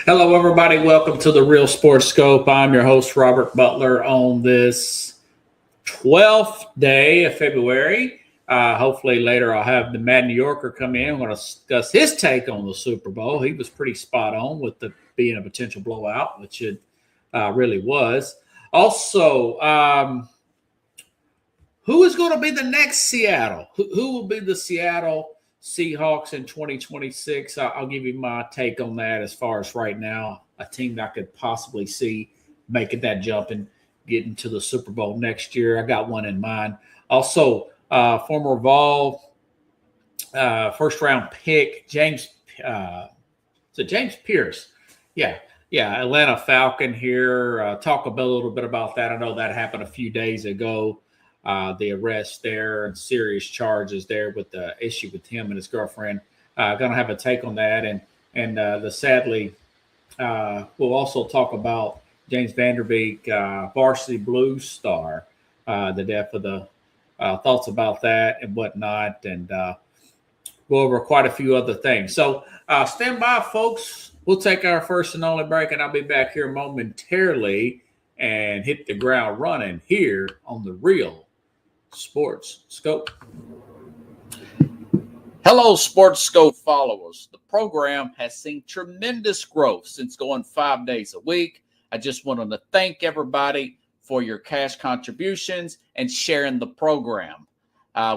Hello, everybody. Welcome to the Real Sports Scope. I'm your host, Robert Butler, on this 12th day of February. Hopefully, later I'll have the Mad New Yorker come in. We're going to discuss his take on the Super Bowl. He was pretty spot on with the being a potential blowout, which it really was. Also, who is going to be the next Seattle? Who will be the Seattle Seahawks in 2026? I'll give you my take on that as far as right now, a team that I could possibly see making that jump and getting to the Super Bowl next year. I got one in mind. Also, former Vol first-round pick, James Pierce. Yeah, Atlanta Falcon here. Talk a little bit about that. I know that happened a few days ago. The arrest there and serious charges there with the issue with him and his girlfriend. Going to have a take on that. And sadly, we'll also talk about James Vanderbeek, varsity blues star, the death of the thoughts about that and whatnot, and go over quite a few other things. So stand by, folks. We'll take our first and only break, and I'll be back here momentarily and hit the ground running here on the Real Sports Scope. Hello, Sports Scope followers. The program has seen tremendous growth since going 5 days a week. I just wanted to thank everybody for your cash contributions and sharing the program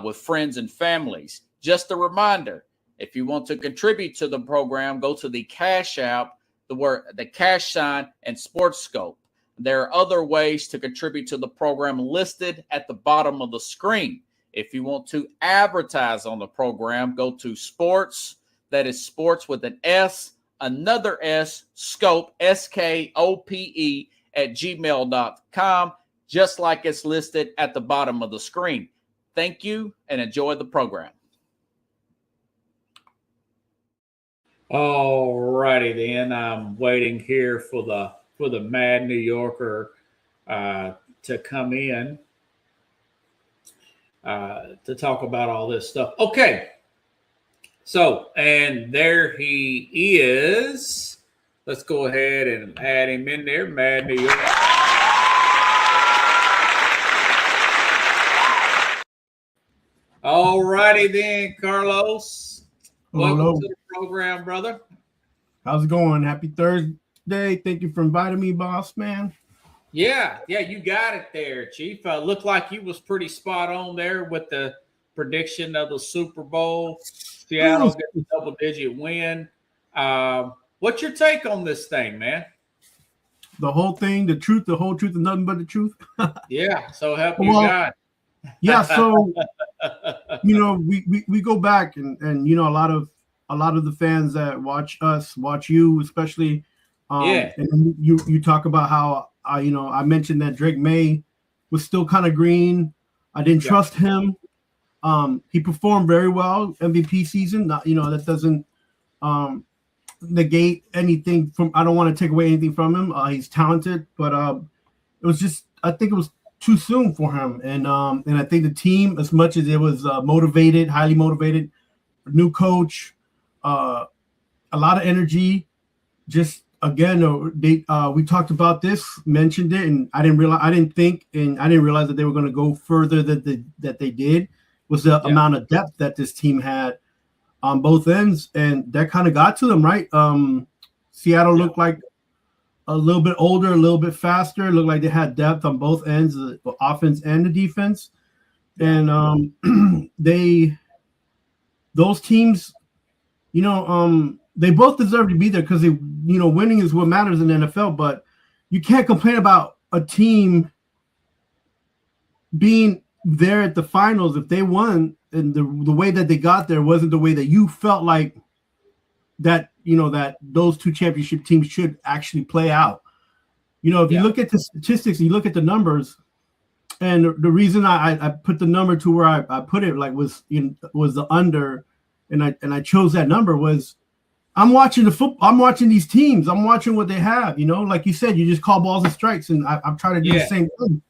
with friends and families. Just a reminder, if you want to contribute to the program, go to the Cash App, the cash sign, and Sports Scope. There are other ways to contribute to the program listed at the bottom of the screen. If you want to advertise on the program, go to sports, that is sports with an S, another S, scope, SKOPE, at gmail.com, just like it's listed at the bottom of the screen. Thank you and enjoy the program. All righty then. I'm waiting here for the Mad New Yorker to come in to talk about all this stuff. Okay. So, and there he is. Let's go ahead and add him in there, Mad New Yorker. All righty then, Carlos. Welcome to the program, brother. How's it going? Happy Thursday. Thank you for inviting me, boss man. Yeah, you got it there, Chief. Looked like you was pretty spot on there with the prediction of the Super Bowl. Seattle gets a double-digit win. What's your take on this thing, man? The whole thing, the truth, and nothing but the truth. Yeah, so help you God. Yeah, so we go back and a lot of the fans that watch us, watch you, especially. And you talk about how I mentioned that Drake May was still kind of green. I didn't trust him. He performed very well MVP season. That doesn't negate anything from. I don't want to take away anything from him. He's talented, but it was just I think it was too soon for him. And I think the team, as much as it was motivated, highly motivated, new coach, a lot of energy, just. Again, we talked about this, mentioned it, and I didn't realize that they were going to go further that they did. Was the amount of depth that this team had on both ends, and that kind of got to them, right? Seattle looked like a little bit older, a little bit faster. It looked like they had depth on both ends, the offense and the defense, and those teams, they both deserve to be there because winning is what matters in the NFL. But you can't complain about a team being there at the finals if they won and the way that they got there wasn't the way that you felt like that. That those two championship teams should actually play out. If you look at the statistics, you look at the numbers, and the reason I put the number to where I put it was the under, and I chose that number was. I'm watching I'm watching these teams. I'm watching what they have. Like you said, you just call balls and strikes, and I'm trying to do the same thing.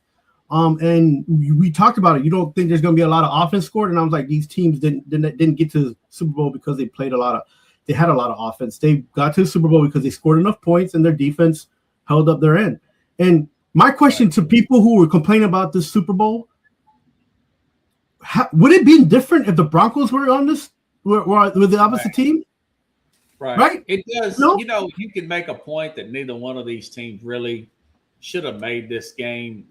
And we talked about it. You don't think there's going to be a lot of offense scored, and I was like, these teams didn't get to the Super Bowl because they they had a lot of offense. They got to the Super Bowl because they scored enough points and their defense held up their end. And my question to people who were complaining about this Super Bowl, would it be different if the Broncos were on this, were the opposite team? Right. It does. No? You can make a point that neither one of these teams really should have made this game.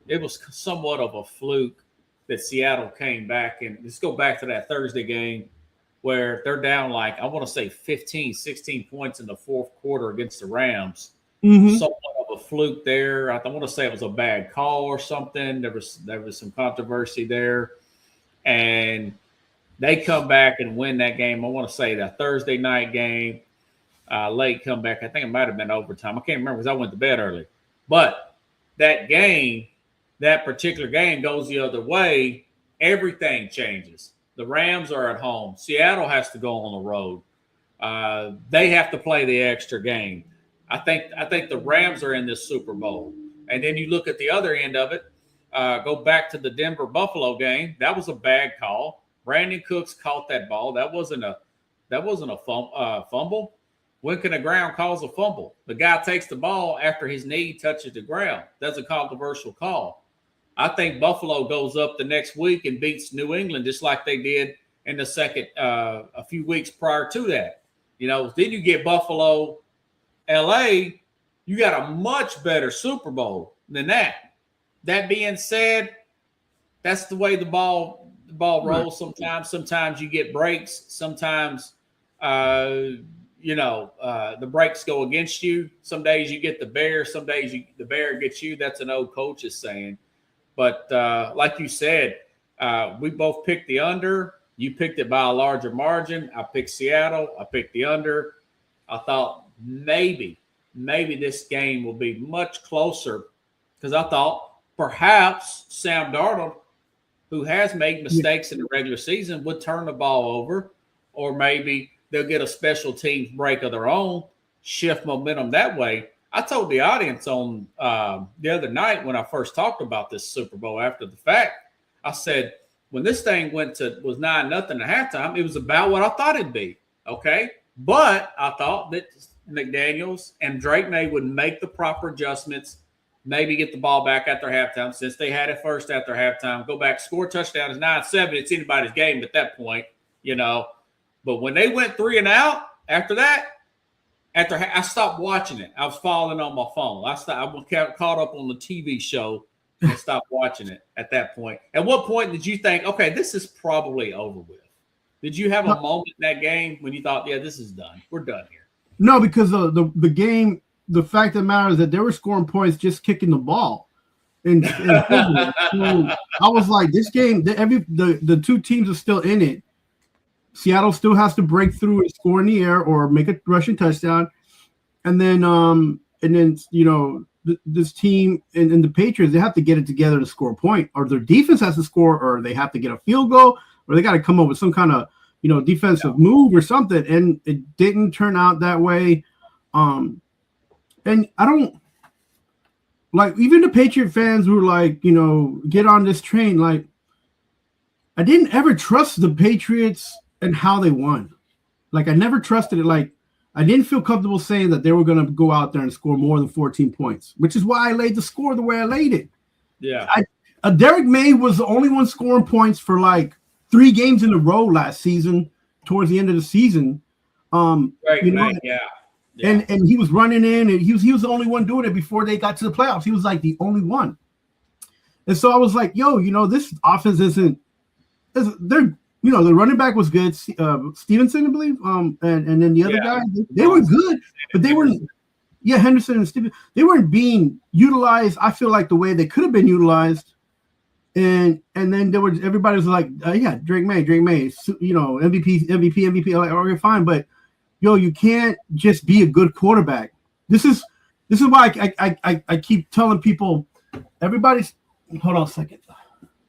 It was somewhat of a fluke that Seattle came back. And let's go back to that Thursday game where they're down like, I want to say 15, 16 points in the fourth quarter against the Rams. Mm-hmm. Somewhat of a fluke there. I want to say it was a bad call or something. There was some controversy there. And they come back and win that game. I want to say that Thursday night game, late comeback. I think it might have been overtime. I can't remember because I went to bed early. But that particular game goes the other way. Everything changes. The Rams are at home. Seattle has to go on the road. They have to play the extra game. I think the Rams are in this Super Bowl. And then you look at the other end of it, go back to the Denver-Buffalo game. That was a bad call. Brandon Cooks caught that ball. That wasn't a fumble. When can a ground cause a fumble? The guy takes the ball after his knee touches the ground. That's a controversial call. I think Buffalo goes up the next week and beats New England just like they did in the second a few weeks prior to that. Then you get Buffalo, LA, you got a much better Super Bowl than that. That being said, that's the way the ball rolls sometimes. Sometimes you get breaks. Sometimes, the breaks go against you. Some days you get the bear. Some days the bear gets you. That's an old coach's saying. But like you said, we both picked the under. You picked it by a larger margin. I picked Seattle. I picked the under. I thought maybe this game will be much closer because I thought perhaps Sam Darnold, who has made mistakes in the regular season, would turn the ball over, or maybe they'll get a special teams break of their own, shift momentum that way. I told the audience on the other night when I first talked about this Super Bowl after the fact, I said, when this thing was 9-0 at halftime, it was about what I thought it'd be. Okay. But I thought that McDaniels and Drake May would make the proper adjustments, maybe get the ball back after halftime since they had it first after halftime, go back, score touchdown. It's 9-7. It's anybody's game at that point, But when they went 3 and out after that, I stopped watching it. I was falling on my phone. I got caught up on the TV show and stopped watching it at that point. At what point did you think, okay, this is probably over with? Did you have a moment in that game when you thought, yeah, this is done. We're done here? No, because the game, the fact that matters is that they were scoring points just kicking the ball. And so I was like, this game, the two teams are still in it. Seattle still has to break through and score in the air or make a rushing touchdown. And then this team and the Patriots, they have to get it together to score a point, or their defense has to score, or they have to get a field goal, or they got to come up with some kind of defensive move or something. And it didn't turn out that way. And I don't like, even the Patriot fans who were like, get on this train. Like, I didn't ever trust the Patriots and how they won. Like, I never trusted it. Like, I didn't feel comfortable saying that they were going to go out there and score more than 14 points, which is why I laid the score the way I laid it. Yeah. Derek May was the only one scoring points for like 3 games in a row last season, towards the end of the season. Yeah. And he was running in, and he was the only one doing it before they got to the playoffs. He was like the only one. And so I was like, this offense isn't. The running back was good, Stevenson, I believe, and then the other guy, they were good, but they weren't. Yeah, Henderson and Stevenson, they weren't being utilized. I feel like the way they could have been utilized. And then everybody was like, Drake May, MVP. Like, okay, fine, but you can't just be a good quarterback. This is why I keep telling people, everybody's. Hold on a second.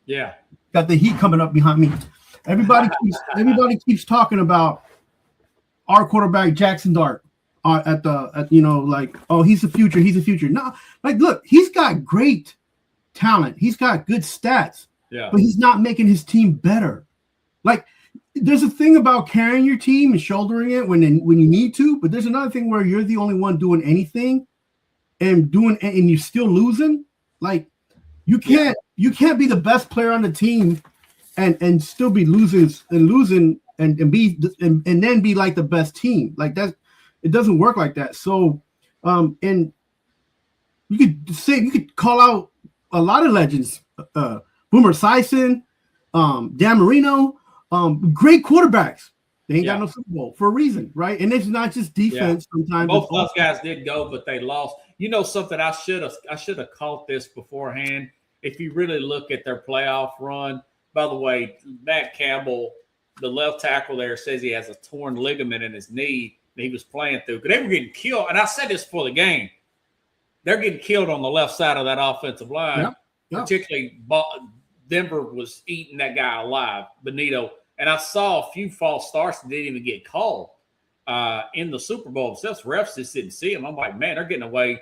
Yeah, got the heat coming up behind me. Everybody keeps talking about our quarterback Jackson Dart he's the future. No, like, look, he's got great talent. He's got good stats. Yeah. But he's not making his team better. Like, there's a thing about carrying your team and shouldering it when you need to, but there's another thing where you're the only one doing anything and you're still losing. Like you can't be the best player on the team and still be losing and then be like the best team. Like that, it doesn't work like that. So and you could call out a lot of legends, Boomer Esiason, Dan Marino, great quarterbacks. They ain't got no Super Bowl for a reason, right? And it's not just defense. Sometimes both those guys did go, but they lost. You know something? I should have caught this beforehand. If you really look at their playoff run, by the way, Matt Campbell, the left tackle there, says he has a torn ligament in his knee that he was playing through. Because they were getting killed, and I said this before the game. They're getting killed on the left side of that offensive line. Particularly, Denver was eating that guy alive, Benito. And I saw a few false starts that didn't even get called in the Super Bowl themselves. Refs just didn't see them. I'm like, man, they're getting away.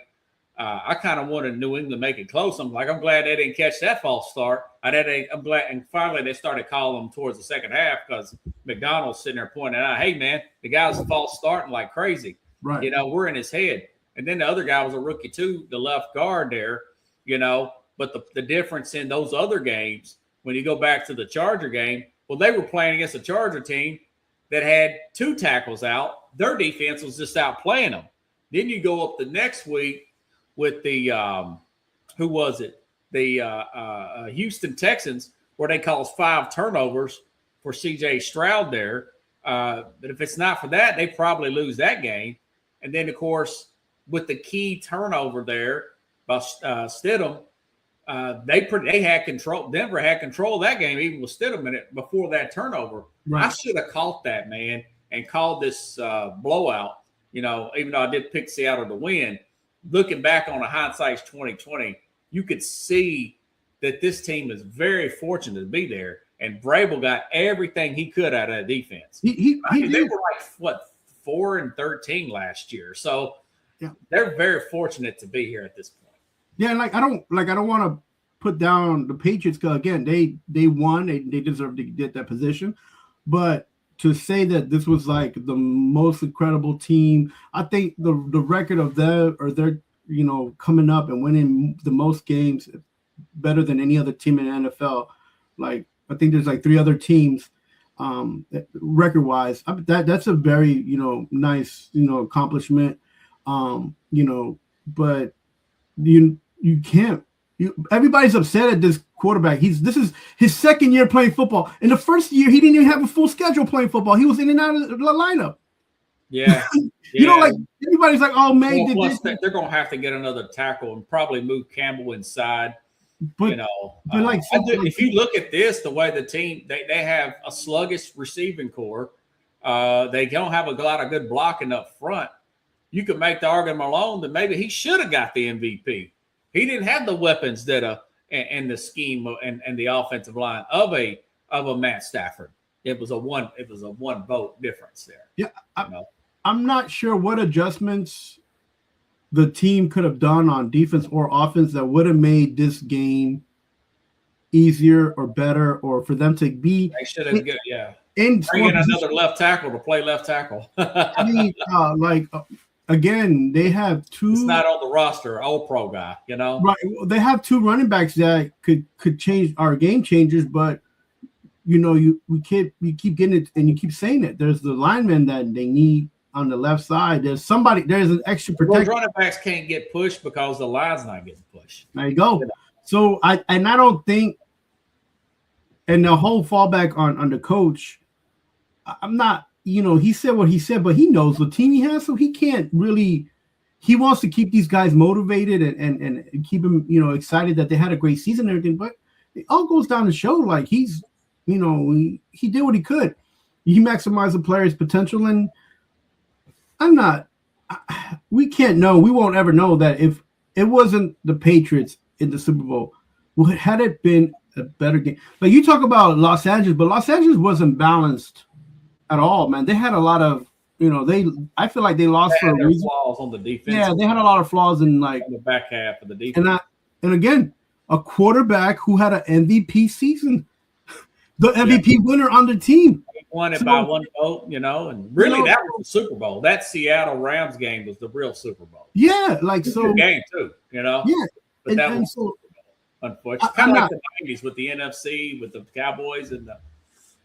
I kind of wanted New England to make it close. I'm glad they didn't catch that false start. I'm glad. And finally, they started calling them towards the second half because McDonald's sitting there pointing out, hey, man, the guy's false starting like crazy. Right. You know, we're in his head. And then the other guy was a rookie too, the left guard there, you know. But the difference in those other games, when you go back to the Charger game, well, they were playing against a Charger team that had 2 tackles out. Their defense was just out playing them. Then you go up the next week with the who was it? The Houston Texans, where they caused 5 turnovers for C.J. Stroud there. But if it's not for that, they probably lose that game. And then, of course, with the key turnover there by Stidham, they had control. Denver had control of that game, even with Stidham in it before that turnover. Right. I should have caught that, man, and called this blowout. You know, even though I did pick Seattle to win. Looking back on a hindsight's 2020, you could see that this team is very fortunate to be there. And Vrabel got everything he could out of that defense. They were like 4-13 last year, so they're very fortunate to be here at this point. Yeah, I don't want to put down the Patriots because again they won, they deserve to get that position, but to say that this was like the most incredible team, I think the record of their coming up and winning the most games better than any other team in the NFL. Like I think there's like 3 other teams record wise. That's a very nice accomplishment. But you can't. Everybody's upset at this quarterback. This is his second year playing football. In the first year, he didn't even have a full schedule playing football. He was in and out of the lineup. Yeah. Like everybody's like, oh man, they're going to have to get another tackle and probably move Campbell inside. But if you look at this, the way the team they have a sluggish receiving core, they don't have a lot of good blocking up front. You could make the argument alone that maybe he should have got the MVP. He didn't have the weapons that and the scheme and the offensive line of a Matt Stafford. It was a one vote difference there. Yeah, I'm not sure what adjustments the team could have done on defense or offense that would have made this game easier or better, or for them to be. They should have bring in another left tackle to play left tackle. I mean, again, they have 2. It's not on the roster, all pro guy, Right. They have 2 running backs that could change our game changers, but you keep getting it and you keep saying it. There's the lineman that they need on the left side. There's an extra protection. Running backs can't get pushed because the line's not getting pushed. There you go. So I don't think, and the whole fallback on the coach, I'm not. He said what he said, but he knows the team he has, so he can't really. He wants to keep these guys motivated and keep them, excited that they had a great season and everything. But it all goes down to show like he's, he did what he could. He maximized the player's potential, and we can't know. We won't ever know that if it wasn't the Patriots in the Super Bowl, had it been a better game. Like you talk about Los Angeles, but Los Angeles wasn't balanced at all, man. They had a lot of, I feel like they lost for a reason. Flaws on the defense. Yeah, they had a lot of flaws in the back half of the defense. And again, a quarterback who had an MVP season, the MVP winner on the team. won it by one vote, and really that was the Super Bowl. That Seattle Rams game was the real Super Bowl. Yeah, like so game too, Yeah, but that was so, unfortunately kind of like the '90s with the NFC, with the Cowboys and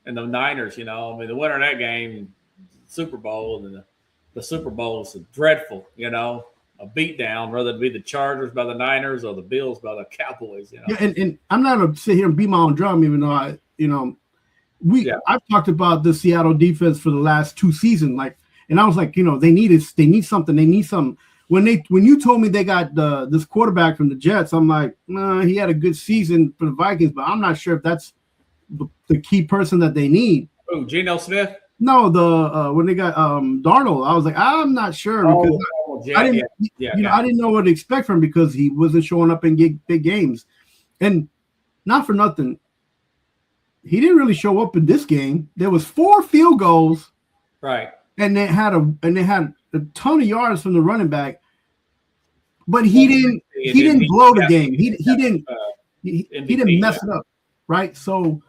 the Niners. I mean, the winner of that game, Super Bowl, and the Super Bowl is dreadful. A beatdown, whether it be the Chargers by the Niners or the Bills by the Cowboys. Yeah, and I'm not gonna sit here and beat my own drum, even though I've talked about the Seattle defense for the last 2 seasons, and I was like, they need something. When you told me they got this quarterback from the Jets, I'm like, nah, he had a good season for the Vikings, but I'm not sure if that's the key person that they need. Oh, Geno Smith? No, when they got Darnold, I was like, I'm not sure because I didn't know what to expect from him because he wasn't showing up in big games, and not for nothing, he didn't really show up in this game. There was 4 field goals, right, and they had a ton of yards from the running back, but he didn't blow the game. He didn't mess it up, right? So,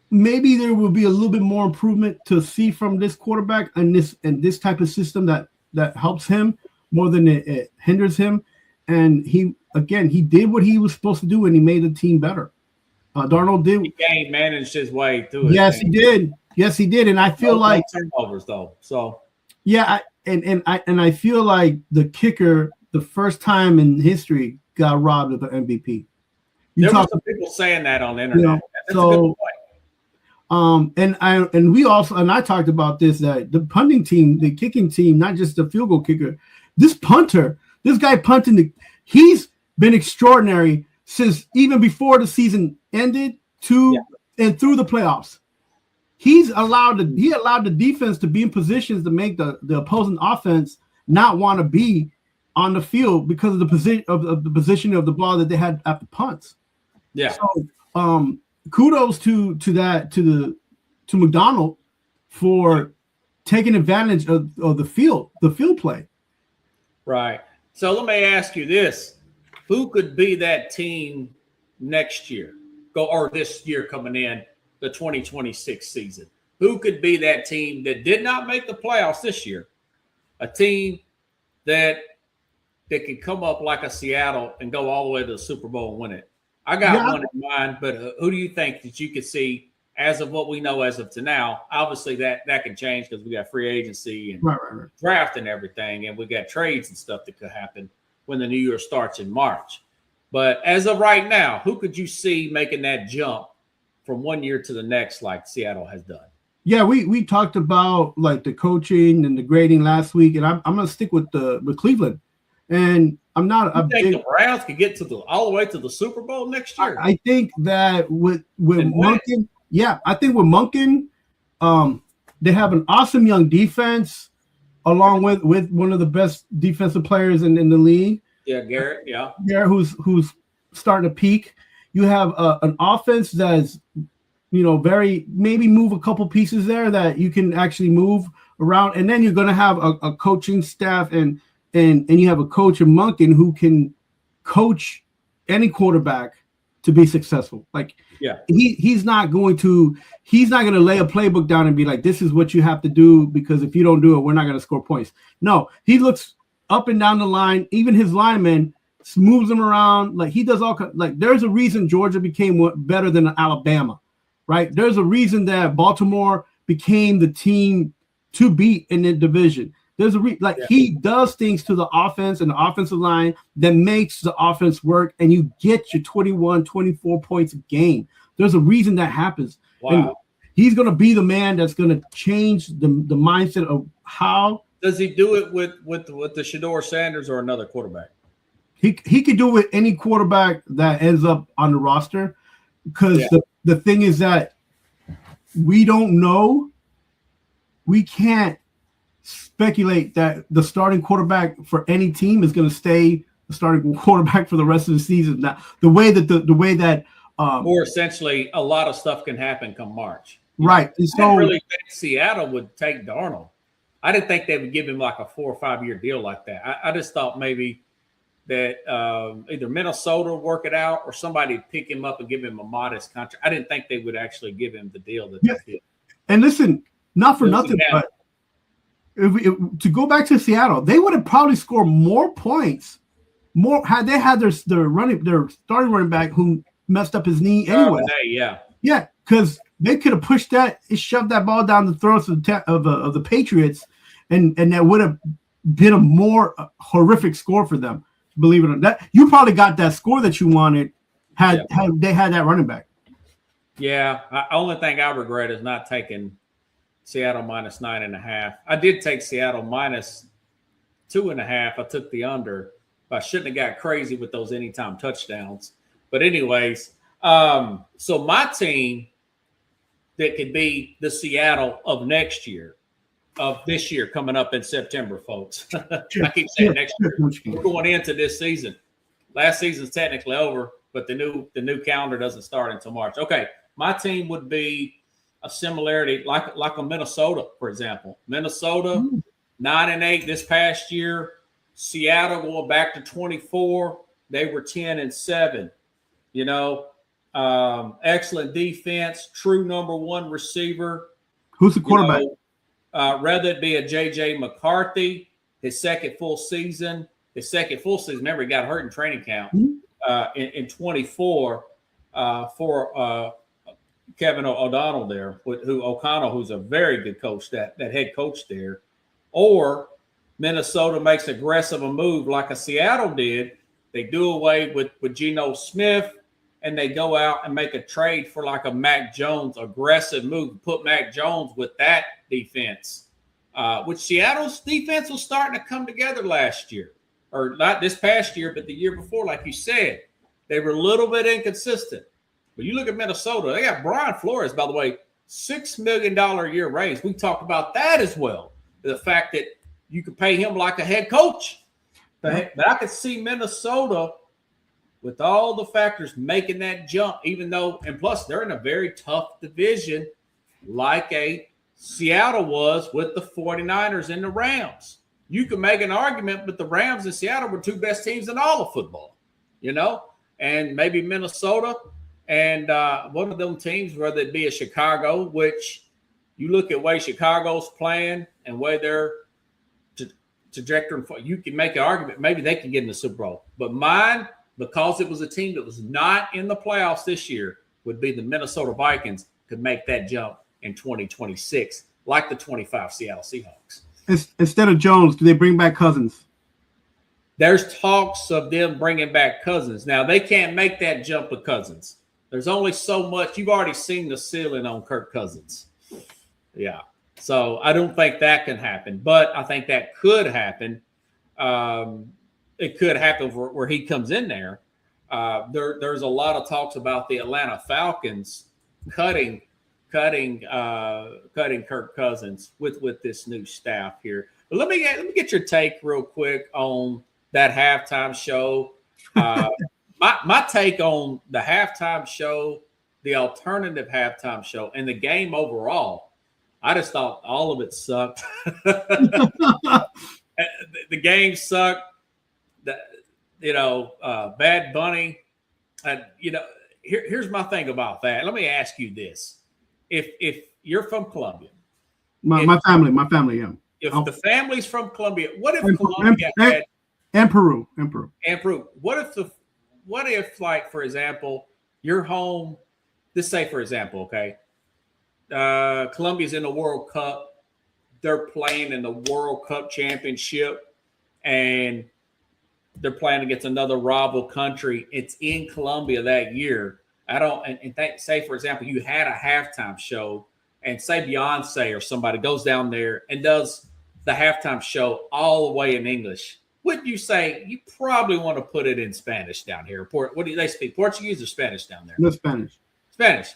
maybe there will be a little bit more improvement to see from this quarterback and this type of system that helps him more than it hinders him. And he did what he was supposed to do, and he made the team better. Darnold did. He managed his way through it. Yes, he did. Yes, he did. And I feel like turnovers though. So yeah, I feel like the kicker, the first time in history, got robbed of the MVP. There were some people saying that on the internet. That's a good point. And I talked about this, that the punting team, the kicking team, not just the field goal kicker, this guy punting, he's been extraordinary since even before the season ended and through the playoffs. He allowed the defense to be in positions to make the opposing offense not want to be on the field because of the position of the positioning of the ball that they had at the punts. Yeah. So kudos to McDonald for taking advantage of the field play. Right. So let me ask you this. Who could be that team next year? Or this year coming in, the 2026 season? Who could be that team that did not make the playoffs this year? A team that can come up like a Seattle and go all the way to the Super Bowl and win it. I got one in mind, but who do you think that you could see as of what we know as of to now? Obviously, that can change because we got free agency and draft and everything, and we got trades and stuff that could happen when the new year starts in March. But as of right now, who could you see making that jump from one year to the next like Seattle has done? Yeah, we talked about like the coaching and the grading last week, and I'm going to stick with Cleveland. And I'm not. You think the Browns could get all the way to the Super Bowl next year? I think that with Monken, I think with Monken, they have an awesome young defense, along with one of the best defensive players in the league. Yeah, Garrett. Yeah, Garrett, who's starting to peak. You have an offense that's, very maybe move a couple pieces there that you can actually move around, and then you're going to have a coaching staff and you have a coach in Monken who can coach any quarterback to be successful. He's not going to lay a playbook down and be like, this is what you have to do, because if you don't do it, we're not going to score points. No, he looks up and down the line, even his linemen, moves them around. Like he does there's a reason Georgia became better than Alabama, right? There's a reason that Baltimore became the team to beat in the division. There's he does things to the offense and the offensive line that makes the offense work, and you get your 21, 24 points a game. There's a reason that happens. Wow. And he's going to be the man that's going to change the mindset of how. Does he do it with the Shedeur Sanders or another quarterback? He could do it with any quarterback that ends up on the roster, because the thing is that we don't know. We can't speculate that the starting quarterback for any team is going to stay the starting quarterback for the rest of the season. Now, the way that or essentially a lot of stuff can happen come March. Right. And so I didn't really think Seattle would take Darnold. I didn't think they would give him like a 4 or 5 year deal like that. I just thought maybe that either Minnesota will work it out or somebody pick him up and give him a modest contract. I didn't think they would actually give him the deal that they did. And listen, not for nothing, but to go back to Seattle, they would have probably scored more points, had they had their starting running back who messed up his knee anyway. Yeah, because they could have pushed that, shoved that ball down the throats of the Patriots, and that would have been a more horrific score for them. Believe it or not, you probably got that score that you wanted had they had that running back. Yeah, only thing I regret is not taking Seattle minus 9.5. I did take Seattle minus 2.5. I took the under. I shouldn't have got crazy with those anytime touchdowns. But anyways, so my team that could be the Seattle of next year, of this year coming up in September, folks. I keep saying next year. We're going into this season. Last season's technically over, but the new calendar doesn't start until March. Okay, my team would be a similarity like a Minnesota, for example. Minnesota 9-8 this past year. Seattle going back to 24. They were 10-7. You know, excellent defense, true number one receiver. Who's the quarterback? You know, rather it be a J.J. McCarthy, his second full season. Remember, he got hurt in training camp in 24 for Kevin O'Donnell there, O'Connell, who's a very good coach, that head coach there. Or Minnesota makes aggressive a move like a Seattle did. They do away with Geno Smith, and they go out and make a trade for like a Mac Jones aggressive move, put Mac Jones with that defense, which Seattle's defense was starting to come together last year, or not this past year, but the year before, like you said. They were a little bit inconsistent. But you look at Minnesota, they got Brian Flores, by the way, $6 million a year raise. We talked about that as well. The fact that you could pay him like a head coach. But I could see Minnesota, with all the factors, making that jump, even though, and plus they're in a very tough division like a Seattle was with the 49ers and the Rams. You can make an argument, but the Rams and Seattle were two best teams in all of football, you know, and maybe Minnesota and one of them teams, whether it be a Chicago, which you look at way Chicago's playing and way they're trajectory, you can make an argument maybe they can get in the Super Bowl. But mine, because it was a team that was not in the playoffs this year, would be the Minnesota Vikings could make that jump in 2026, like the 25 Seattle Seahawks. Instead of Jones, do they bring back Cousins? There's talks of them bringing back Cousins. Now, they can't make that jump with Cousins. There's only so much. You've already seen the ceiling on Kirk Cousins. Yeah. So I don't think that can happen, but I think that could happen. It could happen where he comes in there. There's a lot of talks about the Atlanta Falcons cutting Kirk Cousins with this new staff here. But let me get your take real quick on that halftime show. My take on the halftime show, the alternative halftime show, and the game overall. I just thought all of it sucked. The game sucked. Bad Bunny. Here's my thing about that. Let me ask you this: If you're from Colombia, my family, yeah. If the family's from Colombia, what if Colombia had and Peru? What if, like, for example, you're home? Let's say, for example, okay. Colombia's in the World Cup. They're playing in the World Cup Championship, and they're playing against another rival country. It's in Colombia that year. Say, for example, you had a halftime show, and say Beyonce or somebody goes down there and does the halftime show all the way in English. Wouldn't you say you probably want to put it in Spanish down here? What do they speak? Portuguese or Spanish down there? No, Spanish. Spanish.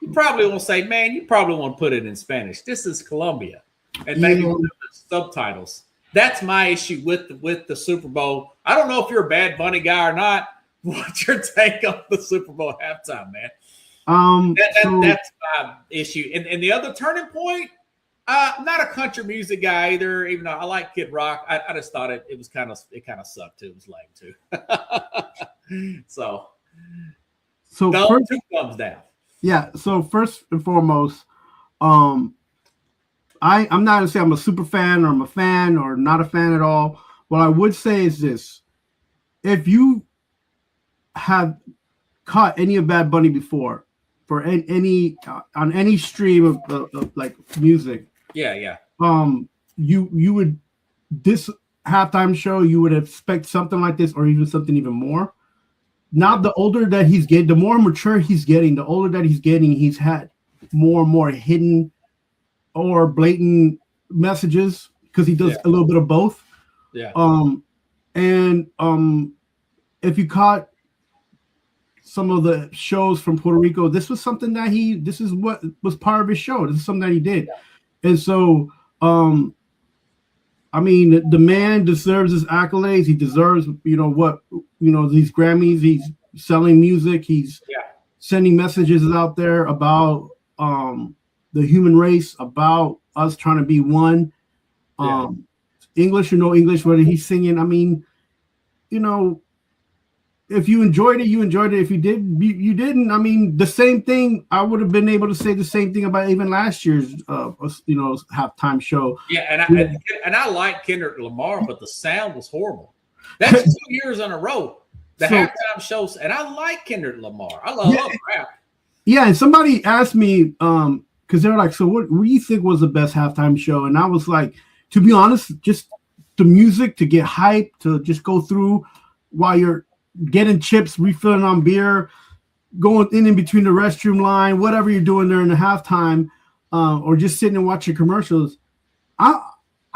You probably want to say, man, you probably want to put it in Spanish. This is Colombia. And maybe with the subtitles. That's my issue with the Super Bowl. I don't know if you're a Bad Bunny guy or not. What's your take on the Super Bowl halftime, man? That's my issue. And the other turning point, Not a country music guy either. Even though I like Kid Rock, I just thought it kind of sucked too. It was lame too. so first, 2 thumbs down. Yeah. So first and foremost, I'm not gonna say I'm a super fan or I'm a fan or not a fan at all. What I would say is this: if you have caught any of Bad Bunny before, for any on any stream of like music, yeah, you would, this halftime show, you would expect something like this or even something even more. Now, the older that he's getting, the more mature he's getting, the older that he's getting, he's had more and more hidden or blatant messages because he does a little bit of both. Yeah. If you caught some of the shows from Puerto Rico, this was something that this is what was part of his show. This is something that he did. Yeah. And so, I mean, the man deserves his accolades. He deserves, these Grammys. He's selling music. He's sending messages out there about the human race, about us trying to be one. English or no English, whether he's singing. I mean, if you enjoyed it, you enjoyed it. If you didn't. I mean, the same thing. I would have been able to say the same thing about even last year's, halftime show. Yeah, and I like Kendrick Lamar, but the sound was horrible. That's 2 years in a row. The halftime shows, and I like Kendrick Lamar. I love rap. Yeah, and somebody asked me, because they're like, so what do you think was the best halftime show? And I was like, to be honest, just the music, to get hyped, to just go through while you're getting chips, refilling on beer, going in between the restroom line, whatever you're doing during the halftime, or just sitting and watching commercials.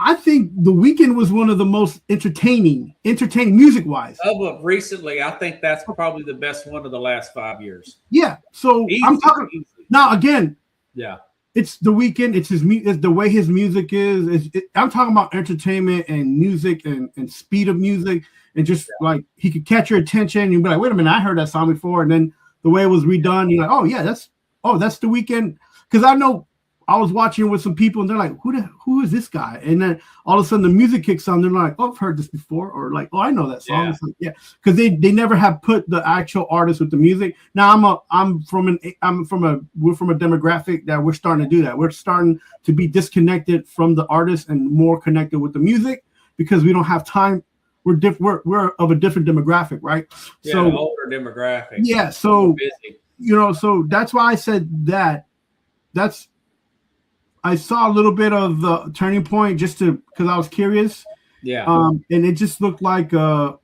I think The Weeknd was one of the most entertaining music-wise. But recently, I think that's probably the best one of the last 5 years. Yeah. So I'm talking now again. Yeah. It's The Weeknd. It's the way his music is. I'm talking about entertainment and music and speed of music, and just like he could catch your attention. You'd be like, wait a minute, I heard that song before. And then the way it was redone, you're like, oh yeah, that's The Weeknd. Because I know I was watching with some people and they're like, who is this guy? And then all of a sudden the music kicks on. They're like, oh, I've heard this before, or like, oh, I know that song. Yeah, because they never have put the actual artist with the music. Now we're from a demographic that we're starting to do that. We're starting to be disconnected from the artist and more connected with the music because we don't have time. We're of a different demographic, right? Yeah, so older demographic. Yeah, so so that's why I said that. I saw a little bit of the turning point just because I was curious. Yeah. And it just looked like an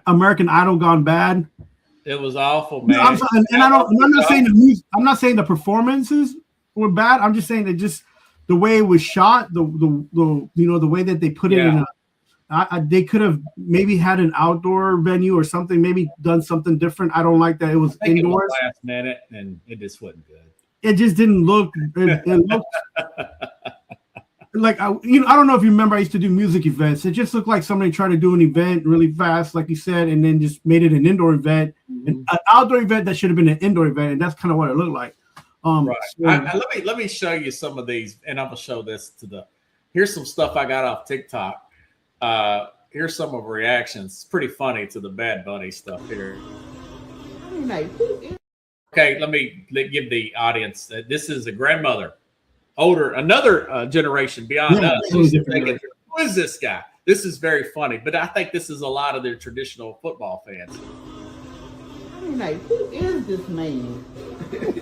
American Idol gone bad. It was awful, man. I'm not saying the music. I'm not saying the performances were bad. I'm just saying that just the way it was shot, the way that they put it in. They could have maybe had an outdoor venue or something. Maybe done something different. I don't like that it was indoors. It was last minute, and it just wasn't good. It just didn't look. It looked like I don't know if you remember. I used to do music events. It just looked like somebody tried to do an event really fast, like you said, and then just made it an indoor event, an outdoor event that should have been an indoor event, and that's kind of what it looked like. Right. So, let me show you some of these, and I'm gonna show this Here's some stuff I got off TikTok. Here's some of the reactions. It's pretty funny to the Bad Bunny stuff here. Okay, let me give the audience. This is a grandmother, another generation beyond us. Thinking, who is this guy? This is very funny, but I think this is a lot of their traditional football fans. I'm like, who is this man?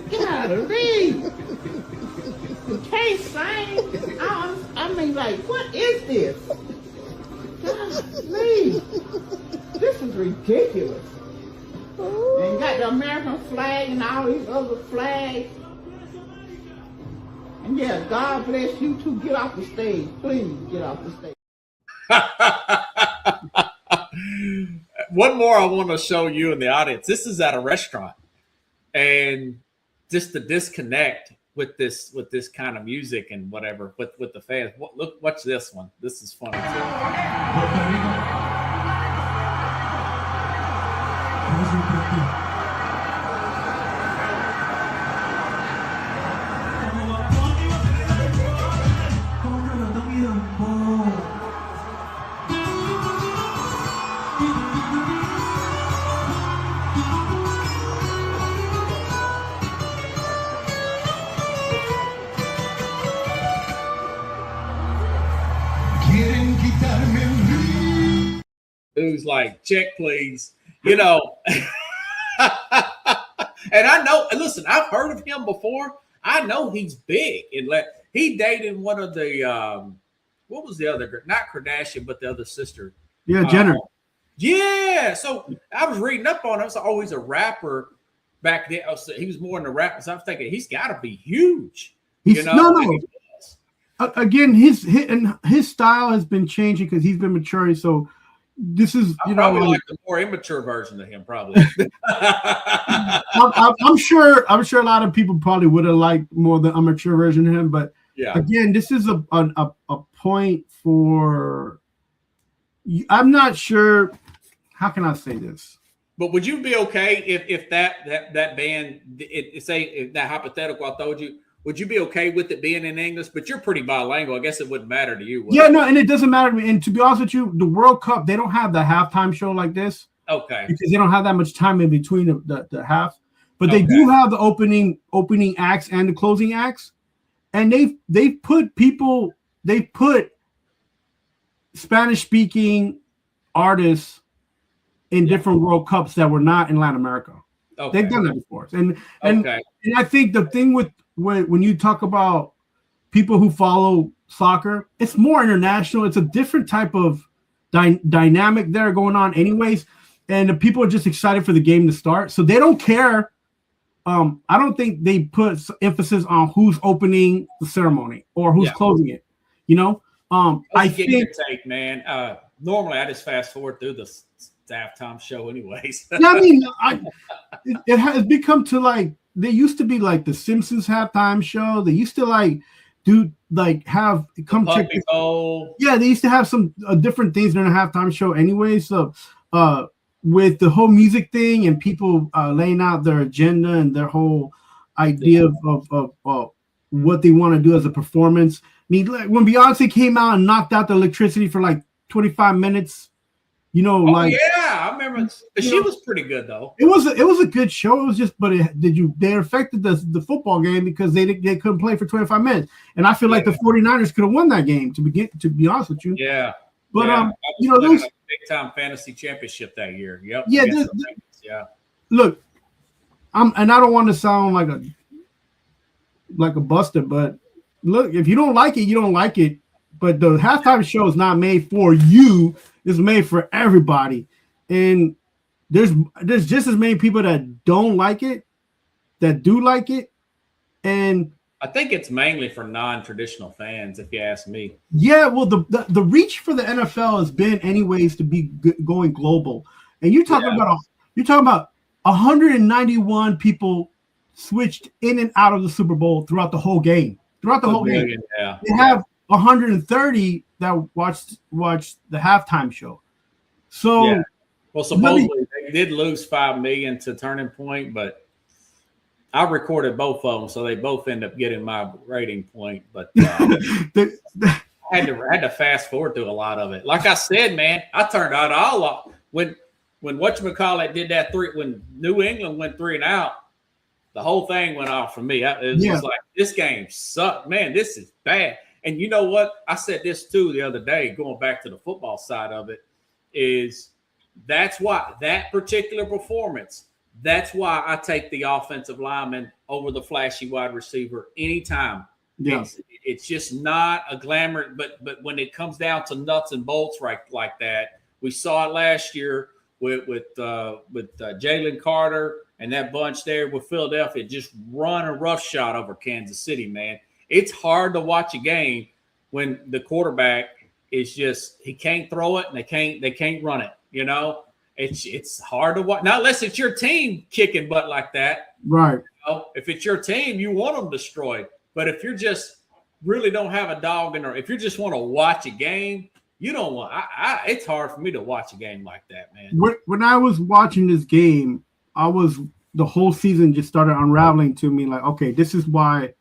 Golly. He can't sing. I mean, like, what is this? Golly. This is ridiculous. And got the American flag and all these other flags. And yeah, God bless you too. Get off the stage. Please get off the stage. One more I want to show you in the audience. This is at a restaurant. And just the disconnect with this kind of music and whatever with the fans. Watch this one. This is funny too. who's like, check, please, you know. And I know, listen, I've heard of him before. I know he's big. He dated one of the, what was the other girl? Not Kardashian, but the other sister. Yeah, Jenner. Yeah. So I was reading up on him. So, oh, he's a rapper back then. He was more in the rap. So I'm thinking he's got to be huge. No. Again, his style has been changing because he's been maturing. So this is, probably like the more immature version of him, probably. I'm sure a lot of people probably would have liked more the immature version of him, but yeah. Again, this is a point for. I'm not sure. How can I say this? But would you be okay if that band, say if that hypothetical I told you, would you be okay with it being in English? But you're pretty bilingual. I guess it wouldn't matter to you. Yeah, no, and it doesn't matter to me. And to be honest with you, the World Cup, they don't have the halftime show like this. Okay. Because they don't have that much time in between the half. But they do have the opening acts and the closing acts. And they put Spanish-speaking artists in different World Cups that were not in Latin America. Okay. They've done that before. And I think the thing with when you talk about people who follow soccer, it's more international. It's a different type of dynamic there going on anyways. And the people are just excited for the game to start. So they don't care. I don't think they put emphasis on who's opening the ceremony or who's closing it. I think your take, man. Normally I just fast forward through the halftime show anyways. I mean, it has become to like, they used to be like the Simpsons halftime show. They used to like have come check. Yeah, they used to have some different things during the halftime show anyway. So with the whole music thing and people laying out their agenda and their whole idea of what they want to do as a performance. I mean, like when Beyonce came out and knocked out the electricity for like 25 minutes. I remember. She was pretty good though. It was a good show. It was just, but they affected the football game because they couldn't play for 25 minutes, and I feel like the 49ers could have won that game. To be honest with you. Yeah. But those big time fantasy championship that year. Yep. Yeah. Look, I don't want to sound like a buster, but look, if you don't like it, you don't like it. But the halftime show is not made for you. It's made for everybody. And there's just as many people that don't like it, that do like it. And I think it's mainly for non-traditional fans, if you ask me. Yeah, well, the reach for the NFL has been anyways to be going global. And you're talking about 191 people switched in and out of the Super Bowl throughout the whole game. Game. Yeah. They have 130 that watched the halftime show. So, well, supposedly they did lose $5 million to Turning Point, but I recorded both of them, so they both end up getting my rating point. But I had to fast forward through a lot of it. Like I said, man, I turned out all off when whatchamacallit did that when New England went 3 and out. The whole thing went off for me. It was just like, this game sucked, man. This is bad. And you know what? I said this too the other day, going back to the football side of it, is that's why that particular performance, that's why I take the offensive lineman over the flashy wide receiver anytime. Yeah. It's just not a glamour, but when it comes down to nuts and bolts like that, we saw it last year with Jalen Carter and that bunch there with Philadelphia, just run a roughshod over Kansas City, man. It's hard to watch a game when the quarterback is just, he can't throw it and they can't run it. It's hard to watch. Not unless it's your team kicking butt like that. Right. If it's your team, you want them destroyed. But if you're just really don't have a dog in, or if you just want to watch a game, you don't want. It's hard for me to watch a game like that, man. When I was watching this game, the whole season just started unraveling to me. Like, okay, this is why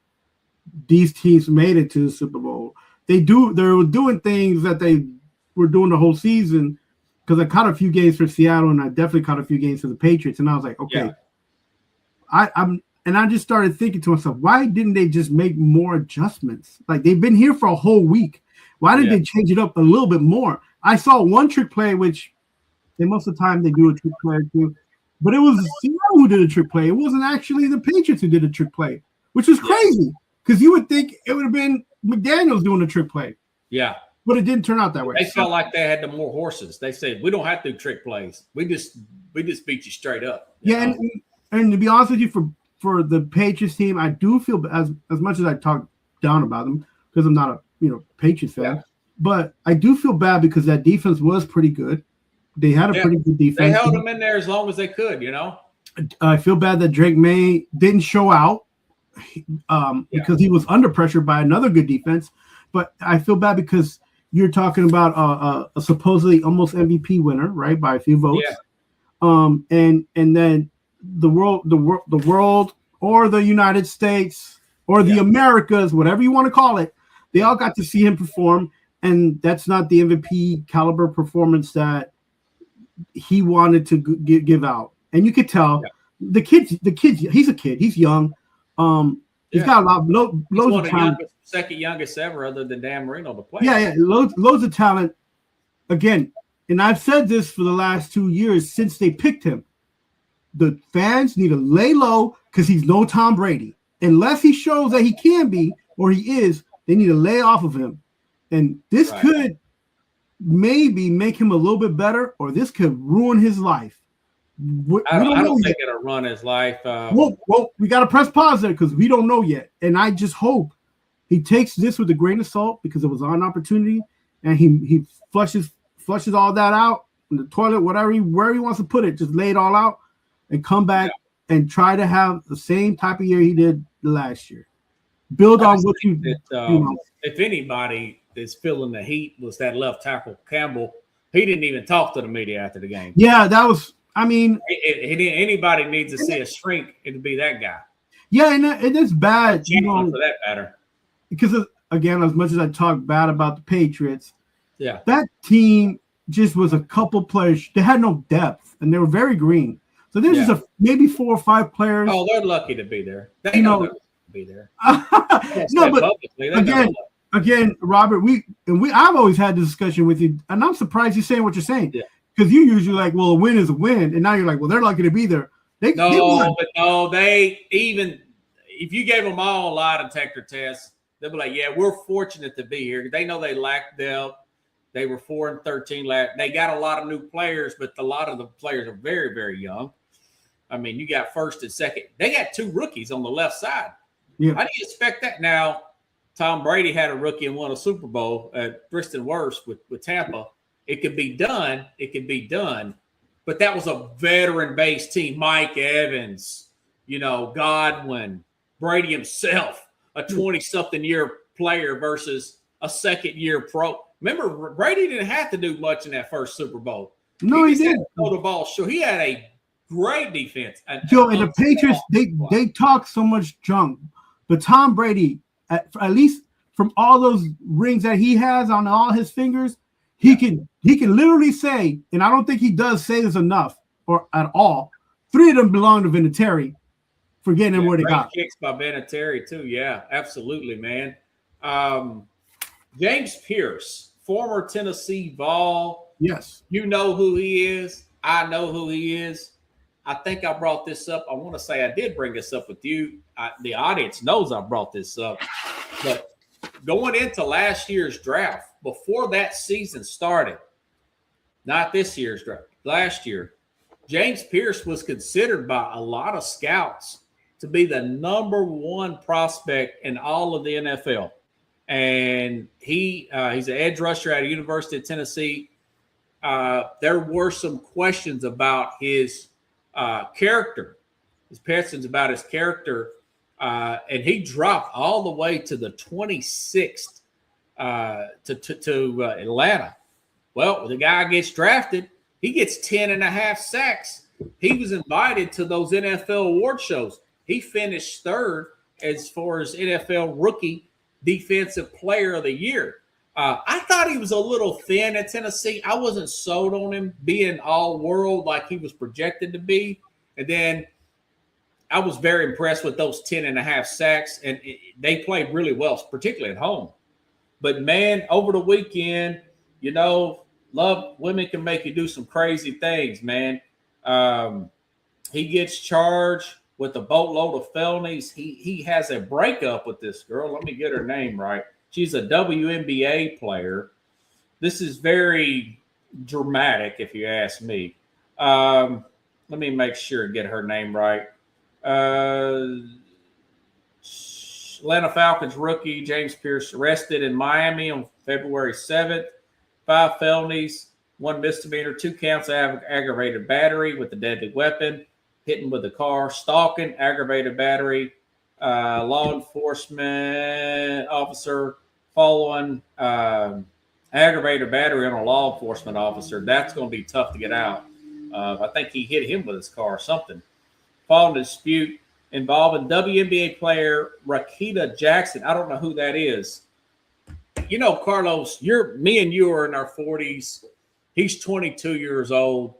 these teams made it to the Super Bowl. They were doing things that they were doing the whole season, because I caught a few games for Seattle and I definitely caught a few games for the Patriots. And I was like, okay, I just started thinking to myself, why didn't they just make more adjustments? Like, they've been here for a whole week. Why didn't they change it up a little bit more? I saw one trick play, which And most of the time they do a trick play or two. But it was Seattle who did a trick play. It wasn't actually the Patriots who did a trick play, which was crazy because you would think it would have been McDaniels doing a trick play. Yeah. But it didn't turn out that way. They felt like they had the more horses. They said, we don't have to do trick plays. We just beat you straight up. Yeah, and to be honest with you, for the Patriots team, I do feel as much as I talk down about them because I'm not a Patriots fan, but I do feel bad because that defense was pretty good. They had a pretty good defense. They held them in there as long as they could, I feel bad that Drake May didn't show out because he was under pressure by another good defense. But I feel bad because you're talking about a supposedly almost MVP winner, right, by a few votes. Yeah. And then the world or the United States or the Americas, whatever you want to call it, they all got to see him perform, and that's not the MVP caliber performance that he wanted to give out. And you could tell the kid, he's a kid, he's young. He's got loads of talent. Second youngest ever, other than Dan Marino, to play. Yeah, loads of talent. Again, and I've said this for the last 2 years since they picked him. The fans need to lay low because he's no Tom Brady. Unless he shows that he can be or he is, they need to lay off of him. And this could maybe make him a little bit better, or this could ruin his life. I don't think it'll run his life. Well, we got to press pause there because we don't know yet. And I just hope he takes this with a grain of salt because it was an opportunity, and he flushes all that out in the toilet, wherever he wants to put it, just lay it all out and come back and try to have the same type of year he did last year. Build on what you know. If anybody is feeling the heat was that left tackle Campbell. He didn't even talk to the media after the game. Yeah, that was. I mean, anybody needs to see a shrink and be that guy. Yeah, and it's bad, for that matter. Because again, as much as I talk bad about the Patriots, that team just was a couple players. They had no depth, and they were very green. So there's just maybe 4 or 5 players. Oh, they're lucky to be there. They know they're lucky to be there. No, but again, Robert, I've always had this discussion with you, and I'm surprised you're saying what you're saying. Yeah. Because you usually like, well, a win is a win, and now you're like, well, they're lucky to be there. They even if you gave them all a lie detector tests, they'll be like, yeah, we're fortunate to be here. They know they lack depth. They were 4-13 last. They got a lot of new players, but a lot of the players are very, very young. I mean, you got first and second. They got 2 rookies on the left side. Yeah. How do you expect that? Now, Tom Brady had a rookie and won a Super Bowl at Tristan Wirfs with Tampa. It could be done. It could be done. But that was a veteran-based team. Mike Evans, Godwin, Brady himself, a 20-something-year player versus a second-year pro. Remember, Brady didn't have to do much in that first Super Bowl. No, he didn't. Throw the ball. Sure, he had a great defense. And the Patriots, they talk so much junk. But Tom Brady, at least from all those rings that he has on all his fingers, he can literally say, and I don't think he does say this enough or at all, 3 of them belong to Vinatieri for getting them where they got. Kicks by Vinatieri too. Yeah, absolutely, man. James Pierce, former Tennessee Vol. Yes. You know who he is. I know who he is. I think I brought this up. I want to say I did bring this up with you. The audience knows I brought this up. But going into last year's draft, before that season started, not this year's draft, last year, James Pierce was considered by a lot of scouts to be the number 1 prospect in all of the NFL. And he's an edge rusher at the University of Tennessee. There were some questions about his character, his questions about his character, and he dropped all the way to the 26th to Atlanta. Well, the guy gets drafted. He gets 10.5 sacks. He was invited to those NFL award shows. He finished 3rd as far as NFL rookie defensive player of the year. I thought he was a little thin at Tennessee. I wasn't sold on him being all world like he was projected to be. And then I was very impressed with those 10.5 sacks, and they played really well, particularly at home. But, man, over the weekend, Love, women can make you do some crazy things, man. He gets charged with a boatload of felonies. He has a breakup with this girl. Let me get her name right. She's a WNBA player. This is very dramatic, if you ask me. Let me make sure and get her name right. Atlanta Falcons rookie James Pierce arrested in Miami on February 7th. 5 felonies, 1 misdemeanor, 2 counts of aggravated battery with a deadly weapon, hitting with a car, stalking, aggravated battery, law enforcement officer following aggravated battery on a law enforcement officer. That's going to be tough to get out. I think he hit him with his car or something. Following a dispute involving WNBA player Rakita Jackson. I don't know who that is. You know, Carlos, me and you are in our 40s. He's 22 years old.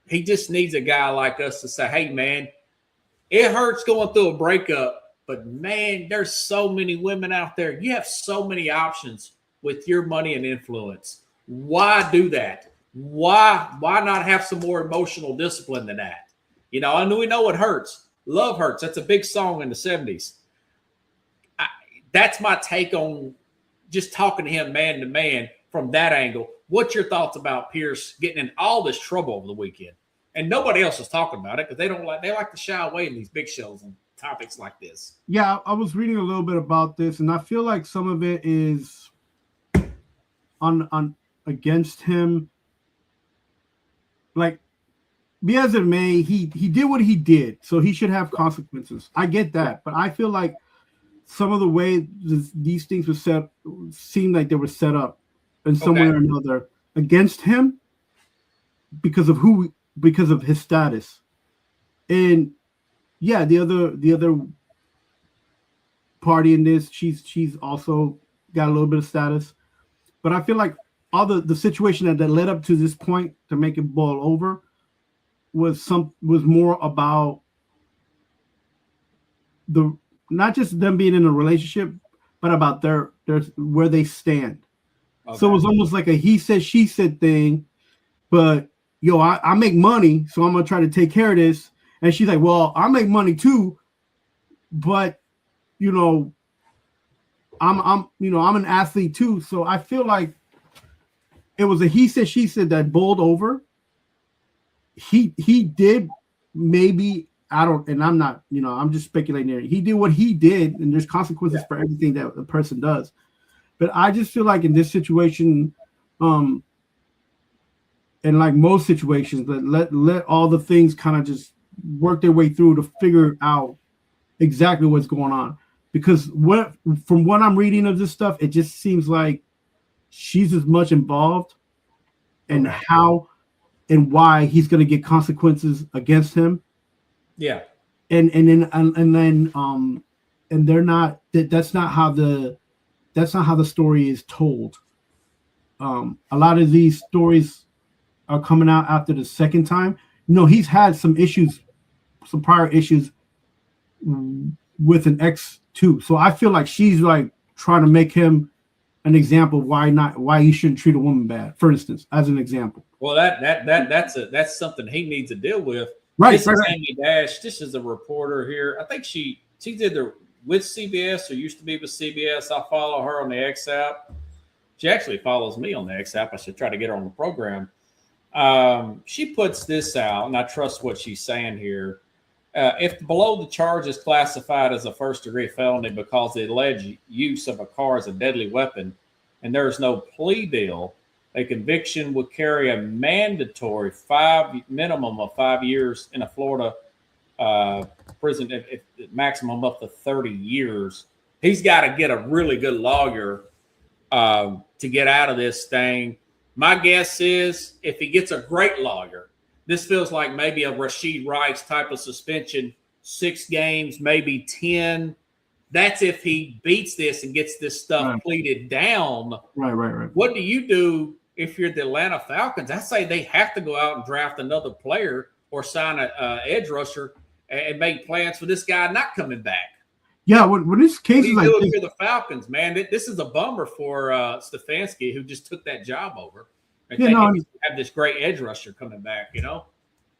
He just needs a guy like us to say, hey, man, it hurts going through a breakup, but, man, there's so many women out there. You have so many options with your money and influence. Why do that? Why not have some more emotional discipline than that? You know, we know it hurts. Love hurts. That's a big song in the 70s. That's my take on just talking to him man to man from that angle. What's your thoughts about Pierce getting in all this trouble over the weekend? And nobody else is talking about it because they like to shy away in these big shows and topics like this. Yeah, I was reading a little bit about this, and I feel like some of it is on against him. Like, be as it may, he did what he did, so he should have consequences. I get that, but I feel like some of the way these things were seemed like they were set up in some way or another against him because of his status. And yeah, the other party in this, she's also got a little bit of status. But I feel like all the situation that led up to this point to make it boil over was more about not just them being in a relationship, but about their where they stand. Okay. So it was almost like a he said, she said thing, but I make money, so I'm gonna try to take care of this. And she's like, well, I make money too, but I'm an athlete too. So I feel like it was a he said, she said that bowled over. He did maybe. I'm not, I'm just speculating here. He did what he did, and there's consequences for everything that the person does. But I just feel like in this situation, and like most situations, let all the things kind of just work their way through to figure out exactly what's going on. Because from what I'm reading of this stuff, it just seems like she's as much involved, and how and why he's going to get consequences against him. Yeah, and they're not. That's not how the story is told. A lot of these stories are coming out after the second time. He's had some prior issues with an ex too. So I feel like she's like trying to make him an example of why you shouldn't treat a woman bad. For instance, as an example. Well, that's something he needs to deal with. Right. This is Amy Dash. This is a reporter here. I think she did with CBS or used to be with CBS. I follow her on the X app. She actually follows me on the X app. I should try to get her on the program. She puts this out, and I trust what she's saying here. If below the charge is classified as a first-degree felony because the alleged use of a car as a deadly weapon, and there is no plea deal, a conviction would carry a mandatory minimum of 5 years in a Florida prison, if maximum up to 30 years. He's got to get a really good lawyer to get out of this thing. My guess is if he gets a great lawyer, this feels like maybe a Rasheed Rice type of suspension, 6 games, maybe 10. That's if he beats this and gets this stuff pleaded down. Right. What do you do if you're the Atlanta Falcons? I say they have to go out and draft another player or sign an edge rusher and make plans for this guy not coming back. Yeah, when this case is like this, for the Falcons, man, this is a bummer for Stefanski, who just took that job over. and Yeah, thinking no, we have this great edge rusher coming back.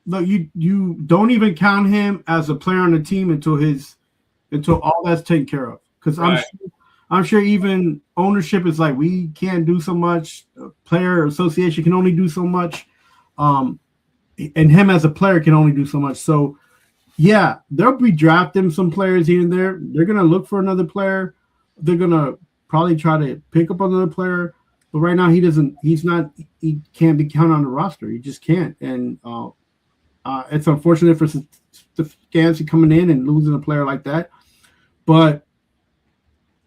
look, you don't even count him as a player on the team until all that's taken care of. Because Right. I'm sure even ownership is like, we can't do so much. Player association can only do so much, and him as a player can only do so much. So yeah, they'll be drafting some players here and there. They're gonna look for another player. They're gonna probably try to pick up another player. But right now, he can't be counted on the roster. He just can't. And it's unfortunate for Stefanski coming in and losing a player like that. But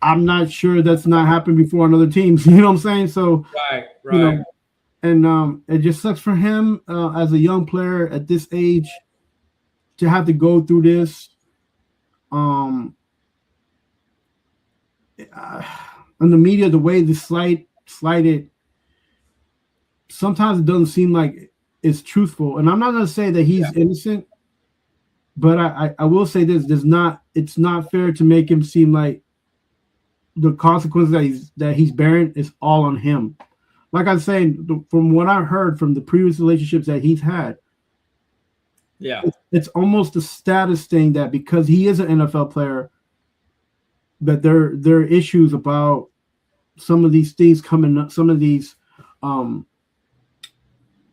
I'm not sure that's not happened before on other teams. You know what I'm saying? So, Right. you know, and it just sucks for him as a young player at this age to have to go through this. And the media, the way they slide it, sometimes it doesn't seem like it's truthful. And I'm not going to say that he's innocent, but I will say this: it's not fair to make him seem like the consequences that he's bearing is all on him. Like I'm saying, from what I heard from the previous relationships that he's had, it's almost a status thing that because he is an NFL player, that there are issues about some of these things coming up, some of these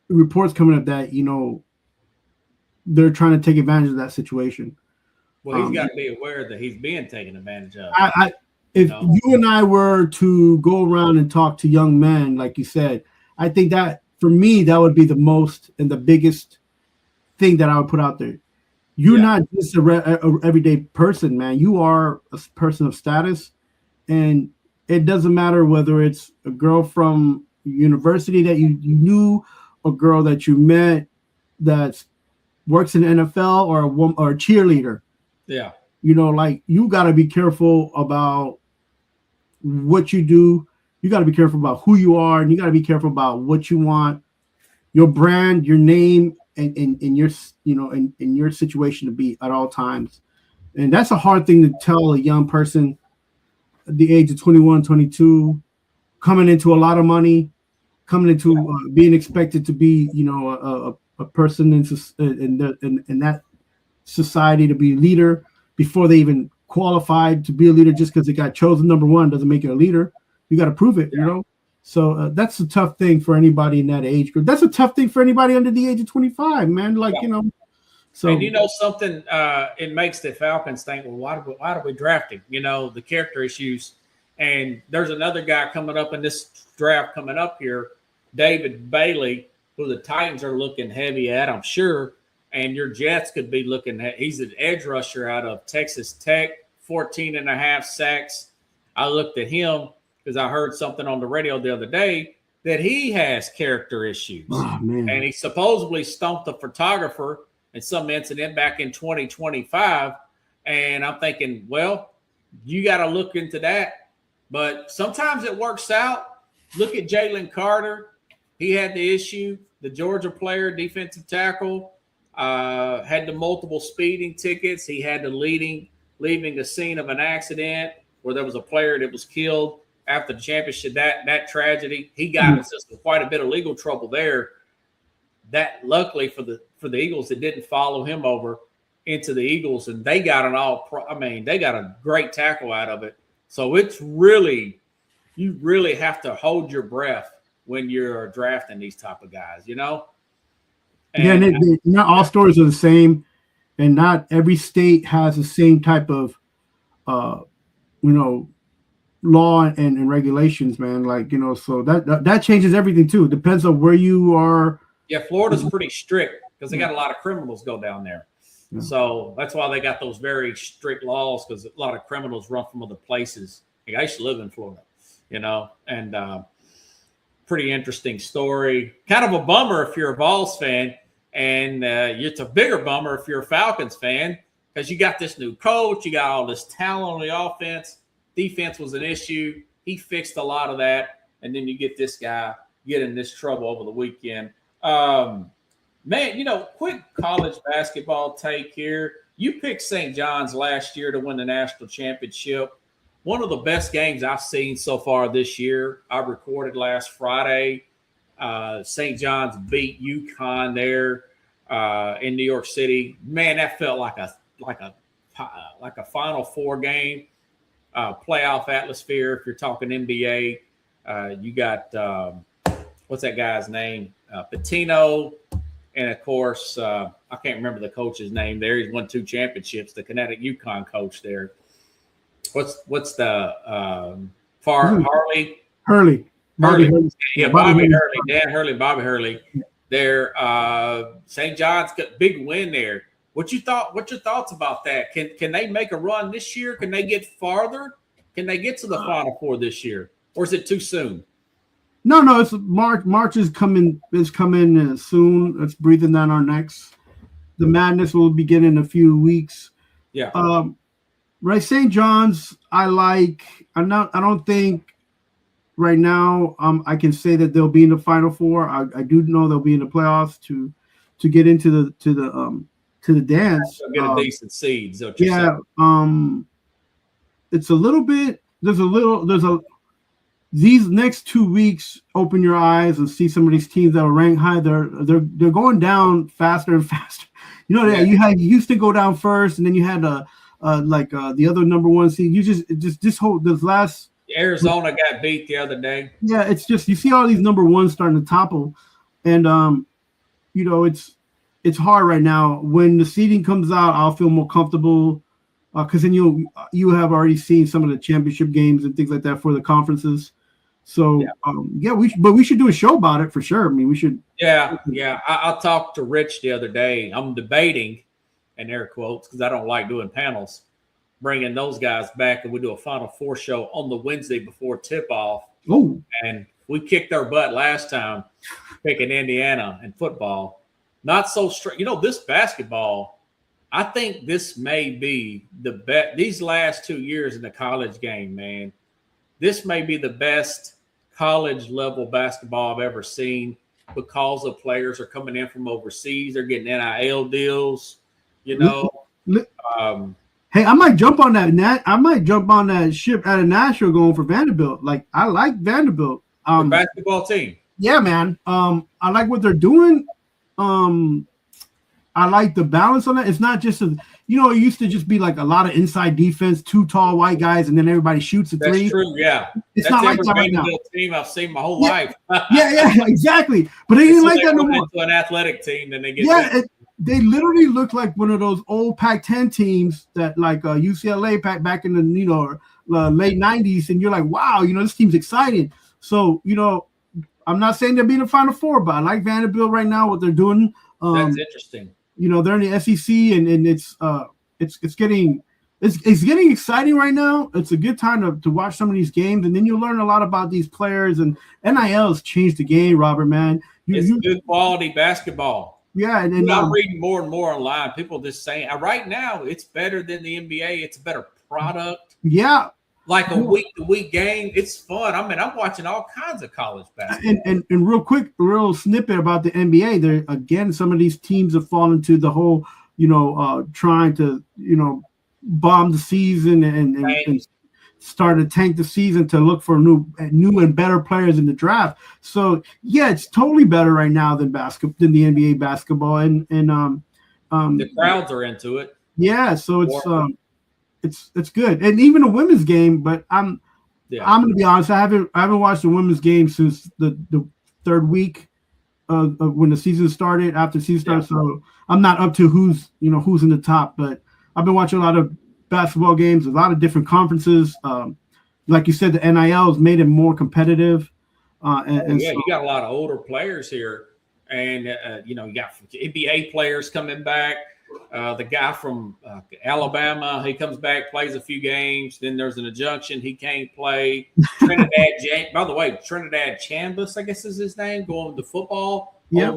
reports coming up that, you know, they're trying to take advantage of that situation. Well, he's got to be aware that he's being taken advantage of. If you and I were to go around and talk to young men, like you said, I think that for me, that would be the most and the biggest thing that I would put out there. You're not just a everyday person, man. You are a person of status, and it doesn't matter whether it's a girl from university that you knew, a girl that you met that works in the NFL, or a cheerleader. Yeah. You know, like, you got to be careful about what you do. You got to be careful about who you are, and you got to be careful about what you want, your brand, your name, and your, you know, in your situation to be at all times. And that's a hard thing to tell a young person at the age of 21, 22, coming into a lot of money, coming into being expected to be, you know, a person in that society, to be a leader before they even qualified to be a leader. Just because they got chosen number one doesn't make you a leader. You got to prove it, you know? So that's a tough thing for anybody in that age group. That's a tough thing for anybody under the age of 25, man. Like, you know, so. And you know something, it makes the Falcons think, well, why do we draft him? You know, the character issues. And there's another guy coming up in this draft coming up here, David Bailey, who the Titans are looking heavy at, I'm sure. And your Jets could be looking at. He's an edge rusher out of Texas Tech, 14.5 sacks. I looked at him because I heard something on the radio the other day that he has character issues. Oh, man. And he supposedly stomped a photographer in some incident back in 2025. And I'm thinking, well, you got to look into that. But sometimes it works out. Look at Jalen Carter. He had the issue. The Georgia player, defensive tackle, had the multiple speeding tickets. He had the leaving the scene of an accident where there was a player that was killed after the championship. That tragedy, he got into quite a bit of legal trouble there. That luckily for the Eagles, it didn't follow him over into the Eagles, and they got they got a great tackle out of it. So it's really, you really have to hold your breath when you're drafting these type of guys, you know? And not all stories are the same, and not every state has the same type of, you know, law and regulations, man. Like, you know, so that changes everything too. It depends on where you are. Yeah, Florida's pretty strict because they got a lot of criminals go down there. Yeah. So that's why they got those very strict laws, because a lot of criminals run from other places. Like, I used to live in Florida, you know, and pretty interesting story. Kind of a bummer if you're a Vols fan, and it's a bigger bummer if you're a Falcons fan, because you got this new coach, you got all this talent on the offense. Defense was an issue. He fixed a lot of that, and then you get this guy get in this trouble over the weekend. Man, you know, quick college basketball take here. You picked St. John's last year to win the national championship. One of the best games I've seen so far this year. I recorded last Friday. St. John's beat UConn there in New York City. Man, that felt like a Final Four game, playoff atmosphere. If you're talking NBA, you got what's that guy's name? Pitino, and of course I can't remember the coach's name there. He's won 2 championships. The Kinetic UConn coach there. What's the Harley? Hurley. Bobby Hurley. Hurley. Dan Hurley, Bobby Hurley. There, St. John's got big win there. What's your thoughts about that? Can they make a run this year? Can they get farther? Can they get to the Final Four this year, or is it too soon? No, it's March. March is coming. Is coming soon. It's breathing down our necks. The madness will begin in a few weeks. Yeah. Right, St. John's. I don't think right now. I can say that they'll be in the Final Four. I do know they'll be in the playoffs to get into the dance. They'll get a decent seed. Yeah. It's a little bit. These next 2 weeks, open your eyes and see some of these teams that are ranked high. They're going down faster and faster. You know, you used to go down first, and then you had the other number 1 seed. You just this last. Arizona got beat the other day. Yeah, it's just you see all these number 1s starting to topple, and it's hard right now. When the seeding comes out, I'll feel more comfortable because then you have already seen some of the championship games and things like that for the conferences. So we should do a show about it for sure. I mean, we should. Yeah. I talked to Rich the other day. I'm debating, in air quotes, because I don't like doing panels, bringing those guys back, and we do a Final Four show on the Wednesday before tip-off. Oh. And we kicked our butt last time picking Indiana in football. Not so straight. This basketball, I think this may be the best. These last 2 years in the college game, man, this may be the best college-level basketball I've ever seen because the players are coming in from overseas. They're getting NIL deals, Hey, I might jump on that. I might jump on that ship out of Nashville going for Vanderbilt. Like, I like Vanderbilt. The basketball team. Yeah, man. I like what they're doing. I like the balance on that. It's not just it used to just be like a lot of inside defense, 2 tall white guys, and then everybody shoots a 3. That's true. Yeah, it's not like that right now. Team I've seen my whole life. yeah, exactly. But they didn't like that no more. Into an athletic team, then they get. Yeah, they literally look like one of those old Pac-10 teams that like UCLA back in the late '90s, and you're like, wow, this team's exciting. So I'm not saying they'll be in the Final Four, but I like Vanderbilt right now. What they're doing. That's interesting. They're in the SEC, and it's getting exciting right now. It's a good time to watch some of these games, and then you learn a lot about these players. And NIL has changed the game, Robert. Man, it's good quality basketball. Yeah, and I'm reading more and more online. People just saying right now it's better than the NBA. It's a better product. Yeah. Like a week-to-week game, it's fun. I mean, I'm watching all kinds of college basketball. And real quick, a real snippet about the NBA. There again, some of these teams have fallen to the whole, trying to, bomb the season and start to tank the season to look for new and better players in the draft. So yeah, it's totally better right now than the NBA basketball, and the crowds are into it. Yeah, so it's good, and even the women's game. But I'm going to be honest. I haven't watched the women's game since the 3rd week of when the season started. After the season started, so I'm not up to who's in the top. But I've been watching a lot of basketball games, a lot of different conferences. Like you said, the NIL has made it more competitive. You got a lot of older players here, and you got NBA players coming back. The guy from Alabama, he comes back, plays a few games. Then there's an injunction; he can't play. By the way, Trinidad Chambers, I guess is his name, going to football. Yeah.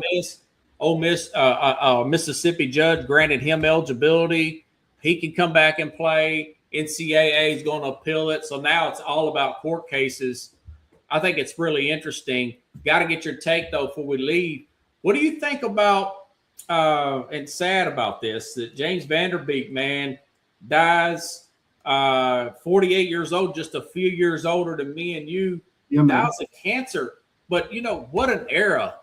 Ole Miss, Mississippi judge granted him eligibility. He can come back and play. NCAA is going to appeal it. So now it's all about court cases. I think it's really interesting. Got to get your take, though, before we leave. What do you think about and sad about this, that James Vanderbeek, man, dies 48 years old, just a few years older than me and you. Yeah, dies of cancer. But you know what an era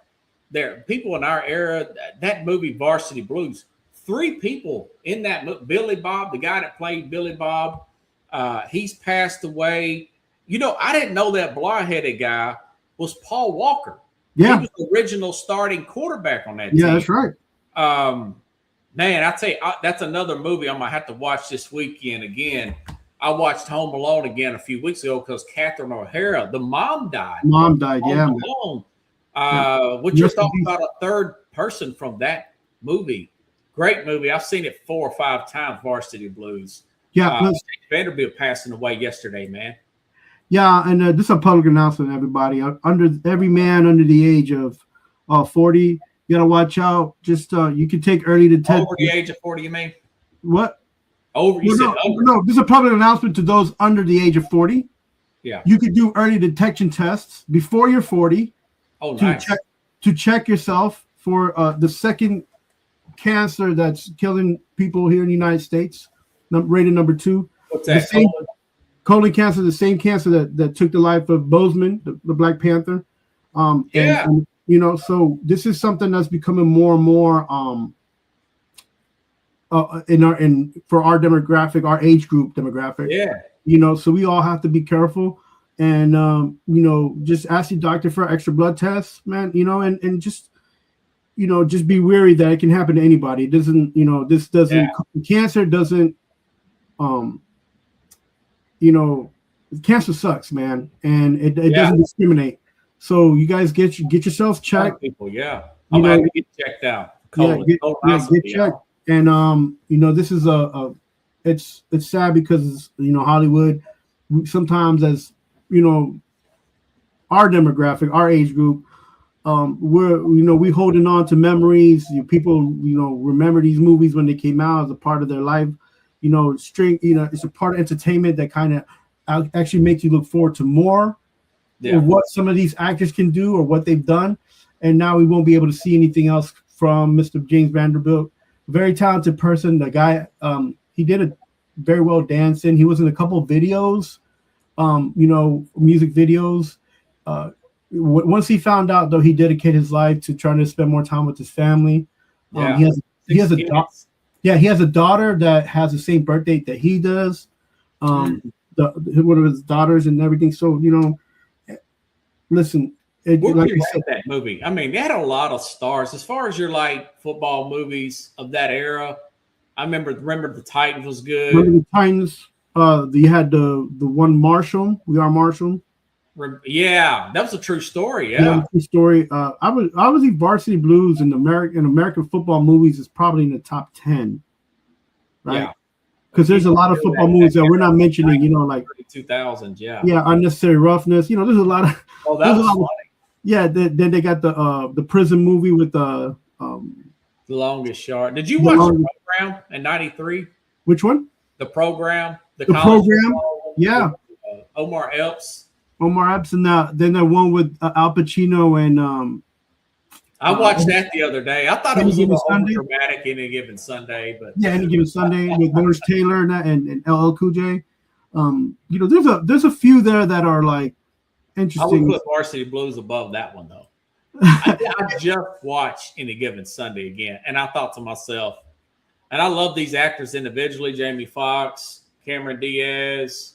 there. People in our era, that movie Varsity Blues. 3 people in that movie. Billy Bob, the guy that played Billy Bob, he's passed away. You know, I didn't know that blonde-headed guy was Paul Walker. Yeah, he was the original starting quarterback on that team. Yeah, that's right. Man, I tell you, that's another movie I'm gonna have to watch this weekend again. I watched Home Alone again a few weeks ago because Catherine O'Hara, the mom died. Mom died, yeah. Home Alone. What's your thoughts about a third person from that movie? Great movie. I've seen it 4 or 5 times, Varsity Blues. Yeah. Vanderbilt passing away yesterday, man. Yeah, and this is a public announcement, everybody. Every man under the age of 40, you gotta watch out. Just you can take early detection. Over the age of 40, you mean? What? Over? You said over. No, this is a public announcement to those under the age of 40. Yeah. You could do early detection tests before you're 40. Oh, nice. To check yourself for the second cancer that's killing people here in the United States, rated number 2. What's that? Colon cancer, the same cancer that took the life of Bozeman, the Black Panther. And, you know, so this is something that's becoming more and more for our demographic, our age group demographic. Yeah. You know, so we all have to be careful and you know, just ask your doctor for extra blood tests, man. You know, and just, you know, just be wary that it can happen to anybody. It doesn't, you know, cancer doesn't, you know, cancer sucks, man, and it doesn't discriminate. So you guys get yourselves checked. People, I'm gonna get checked out. Get checked. And you know, this is it's sad because, you know, Hollywood sometimes, as you know, our demographic, our age group, we holding on to memories. People, you know, remember these movies when they came out as a part of their life. You know, it's a part of entertainment that kind of actually makes you look forward to more of what some of these actors can do or what they've done. And now we won't be able to see anything else from Mr. James Vanderbilt. Very talented person. The guy, he did a very well dancing. He was in a couple of videos, you know, music videos. Once he found out, though, he dedicated his life to trying to spend more time with his family. He has a daughter that has the same birth date that he does. One of his daughters and everything. So, you know, listen. Like you said, that movie. I mean, they had a lot of stars. As far as your like football movies of that era, I remember the Titans was good. Remember the Titans? You had the one Marshall. We Are Marshall. Yeah, that was a true story. Yeah, true story. I would think Varsity Blues in American football movies is probably in the top 10. Right? Yeah. Because there's a lot of football movies that we're not mentioning. You know, like 2000s. Yeah. Yeah, Unnecessary Roughness. You know, there's a lot of. Oh, that was funny. Yeah. Then they got the prison movie with the Longest Yard. Did you watch the program in '93? Which one? The program. The program. Yeah. Omar Epps. And then the one with Al Pacino and I watched that the other day. I thought it was a little dramatic Any Given Sunday, but Any Given Sunday with Lawrence Taylor and LL Cool J. You know, there's a few there that are like interesting. I would put Varsity Blues above that one though. I just watched Any Given Sunday again, and I thought to myself, and I love these actors individually, Jamie Foxx, Cameron Diaz.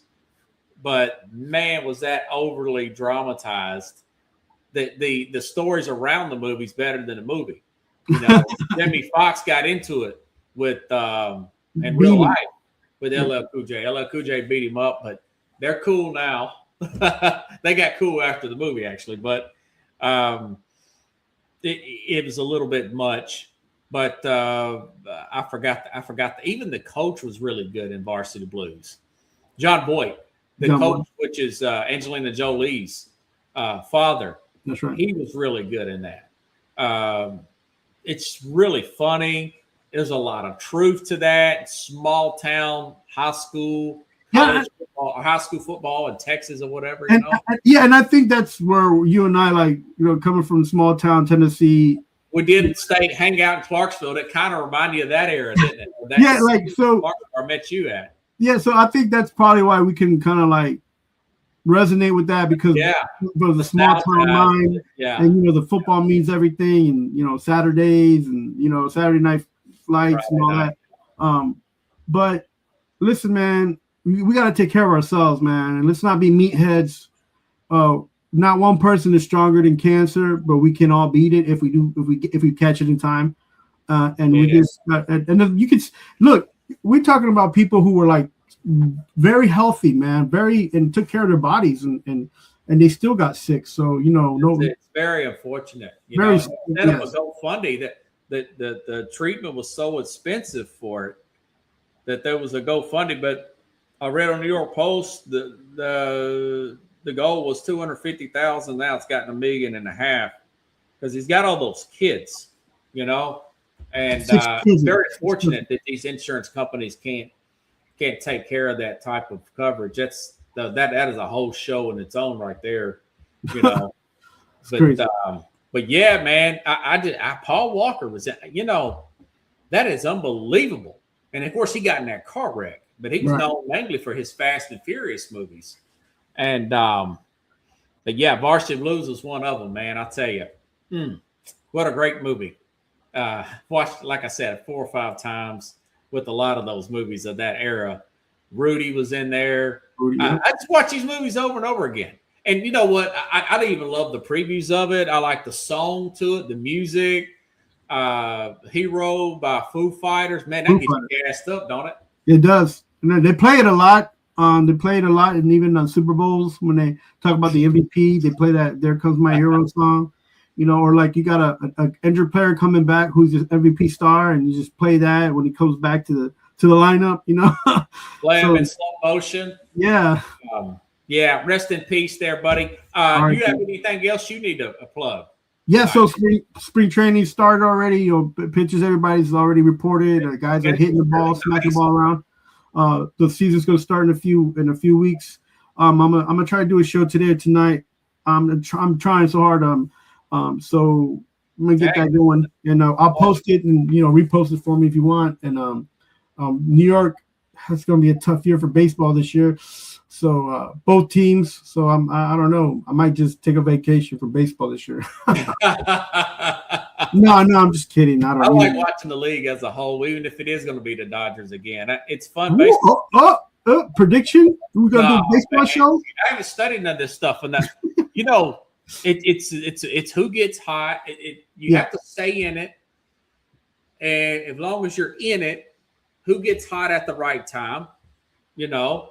But man, was that overly dramatized. The stories around the movie's better than the movie. You know, Jamie Foxx got into it with in real life with LL Cool J. LL Cool J beat him up, but they're cool now. They got cool after the movie, actually, but it was a little bit much. But I forgot. Even the coach was really good in Varsity Blues. John Boyd. The coach, which is Angelina Jolie's father. That's right. He was really good in that. It's really funny. There's a lot of truth to that. Small town, high school, high school football in Texas or whatever. You know? And I think that's where you and I, like, you know, coming from small town Tennessee. We did hang out in Clarksville. It kind of reminded you of that era, didn't it? Like so. I met you at. Yeah, so I think that's probably why we can kind of like resonate with that because for the small town mind, and the football means everything, and Saturdays and Saturday night flights and all that. But listen, man, we got to take care of ourselves, man, and let's not be meatheads. Not one person is stronger than cancer, but we can all beat it if we catch it in time. And we just and you can look. We're talking about people who were like very healthy, man, and took care of their bodies, and they still got sick. So it's very unfortunate. Instead of a GoFundMe, that the treatment was so expensive for it that there was a GoFundMe. But I read on New York Post the goal was $250,000. Now it's gotten $1.5 million because he's got all those kids, and it's very fortunate that these insurance companies can't take care of that type of coverage. That is a whole show in its own right there, But yeah, man, Paul Walker was, that is unbelievable. And of course, he got in that car wreck, but he was known mainly for his Fast and Furious movies. And but yeah, Varsity Blues was one of them, man. I'll tell you, what a great movie. Watched, like I said, 4 or 5 times with a lot of those movies of that era. Rudy was in there. I just watch these movies over and over again. And you know what? I didn't even love the previews of it. I like the song to it, the music. Hero by Foo Fighters. Man, that gets you gassed up, don't it? It does. And they play it a lot. They play it a lot, and even on Super Bowls when they talk about the MVP, they play that "There Comes My Hero" song. Or like you got a injured player coming back who's just MVP star, and you just play that when he comes back to the lineup. Play him in slow motion. Yeah. Yeah. Rest in peace, there, buddy. Do you have anything else you need to plug? Yeah. So spring training started already. Pitches, everybody's already reported. Guys are hitting the ball, smacking the ball around. The season's going to start in a few weeks. I'm gonna try to do a show today or tonight. I'm trying so hard. So I'm gonna get that going, and I'll post it and repost it for me if you want. And New York, it's gonna be a tough year for baseball this year. So both teams. So I don't know. I might just take a vacation for baseball this year. No, I'm just kidding. I like watching the league as a whole, even if it is going to be the Dodgers again. It's fun. Baseball. Prediction? We're gonna do a baseball show. I haven't studied none of this stuff, and that it's who gets hot. You have to stay in it, and as long as you're in it, who gets hot at the right time? Your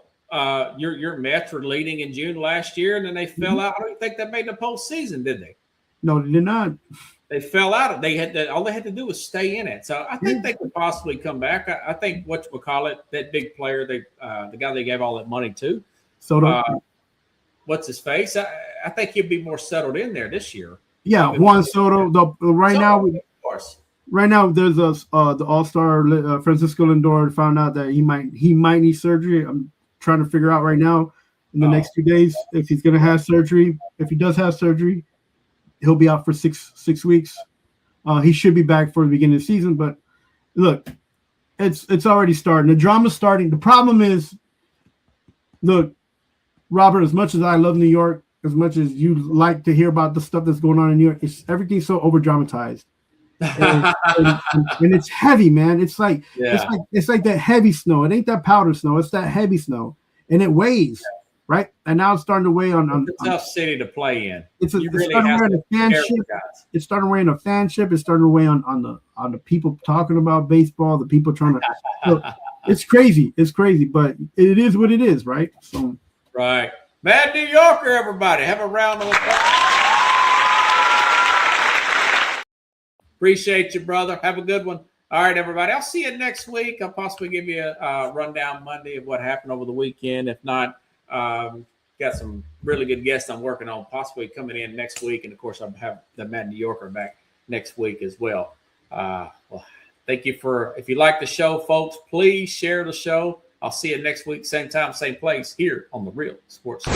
Mets were leading in June last year, and then they fell out. I don't think that made the postseason, did they? No, they did not. They fell out. All they had to do was stay in it. So I think they could possibly come back. I think that big player, the guy they gave all that money to, Soto. What's his face? I think he'll be more settled in there this year. Yeah, Juan Soto. Right now, there's the All-Star Francisco Lindor found out that he might need surgery. I'm trying to figure out right now in the next 2 days if he's going to have surgery. If he does have surgery, he'll be out for six weeks. He should be back for the beginning of the season. But look, it's already starting. The drama's starting. The problem is, look, Robert, as much as I love New York, as much as you like to hear about the stuff that's going on in New York, everything's so over dramatized. And it's heavy, man. It's like that heavy snow. It ain't that powder snow. It's that heavy snow, and it weighs, right? And now it's starting to weigh on. It's a tough city to play in. It's starting wearing a fanship. It's starting wearing a fanship. It's starting to weigh on the people talking about baseball. The people trying to. Look, it's crazy. It's crazy, but it is what it is, right? So. Right, Mad New Yorker, everybody, have a round of applause. Appreciate you, brother. Have a good one. All right, everybody. I'll see you next week. I'll possibly give you a rundown Monday of what happened over the weekend. If not, got some really good guests I'm working on possibly coming in next week. And, of course, I'll have the Mad New Yorker back next week as well. Thank you if you like the show, folks, please share the show. I'll see you next week, same time, same place here on The Real Sports Show.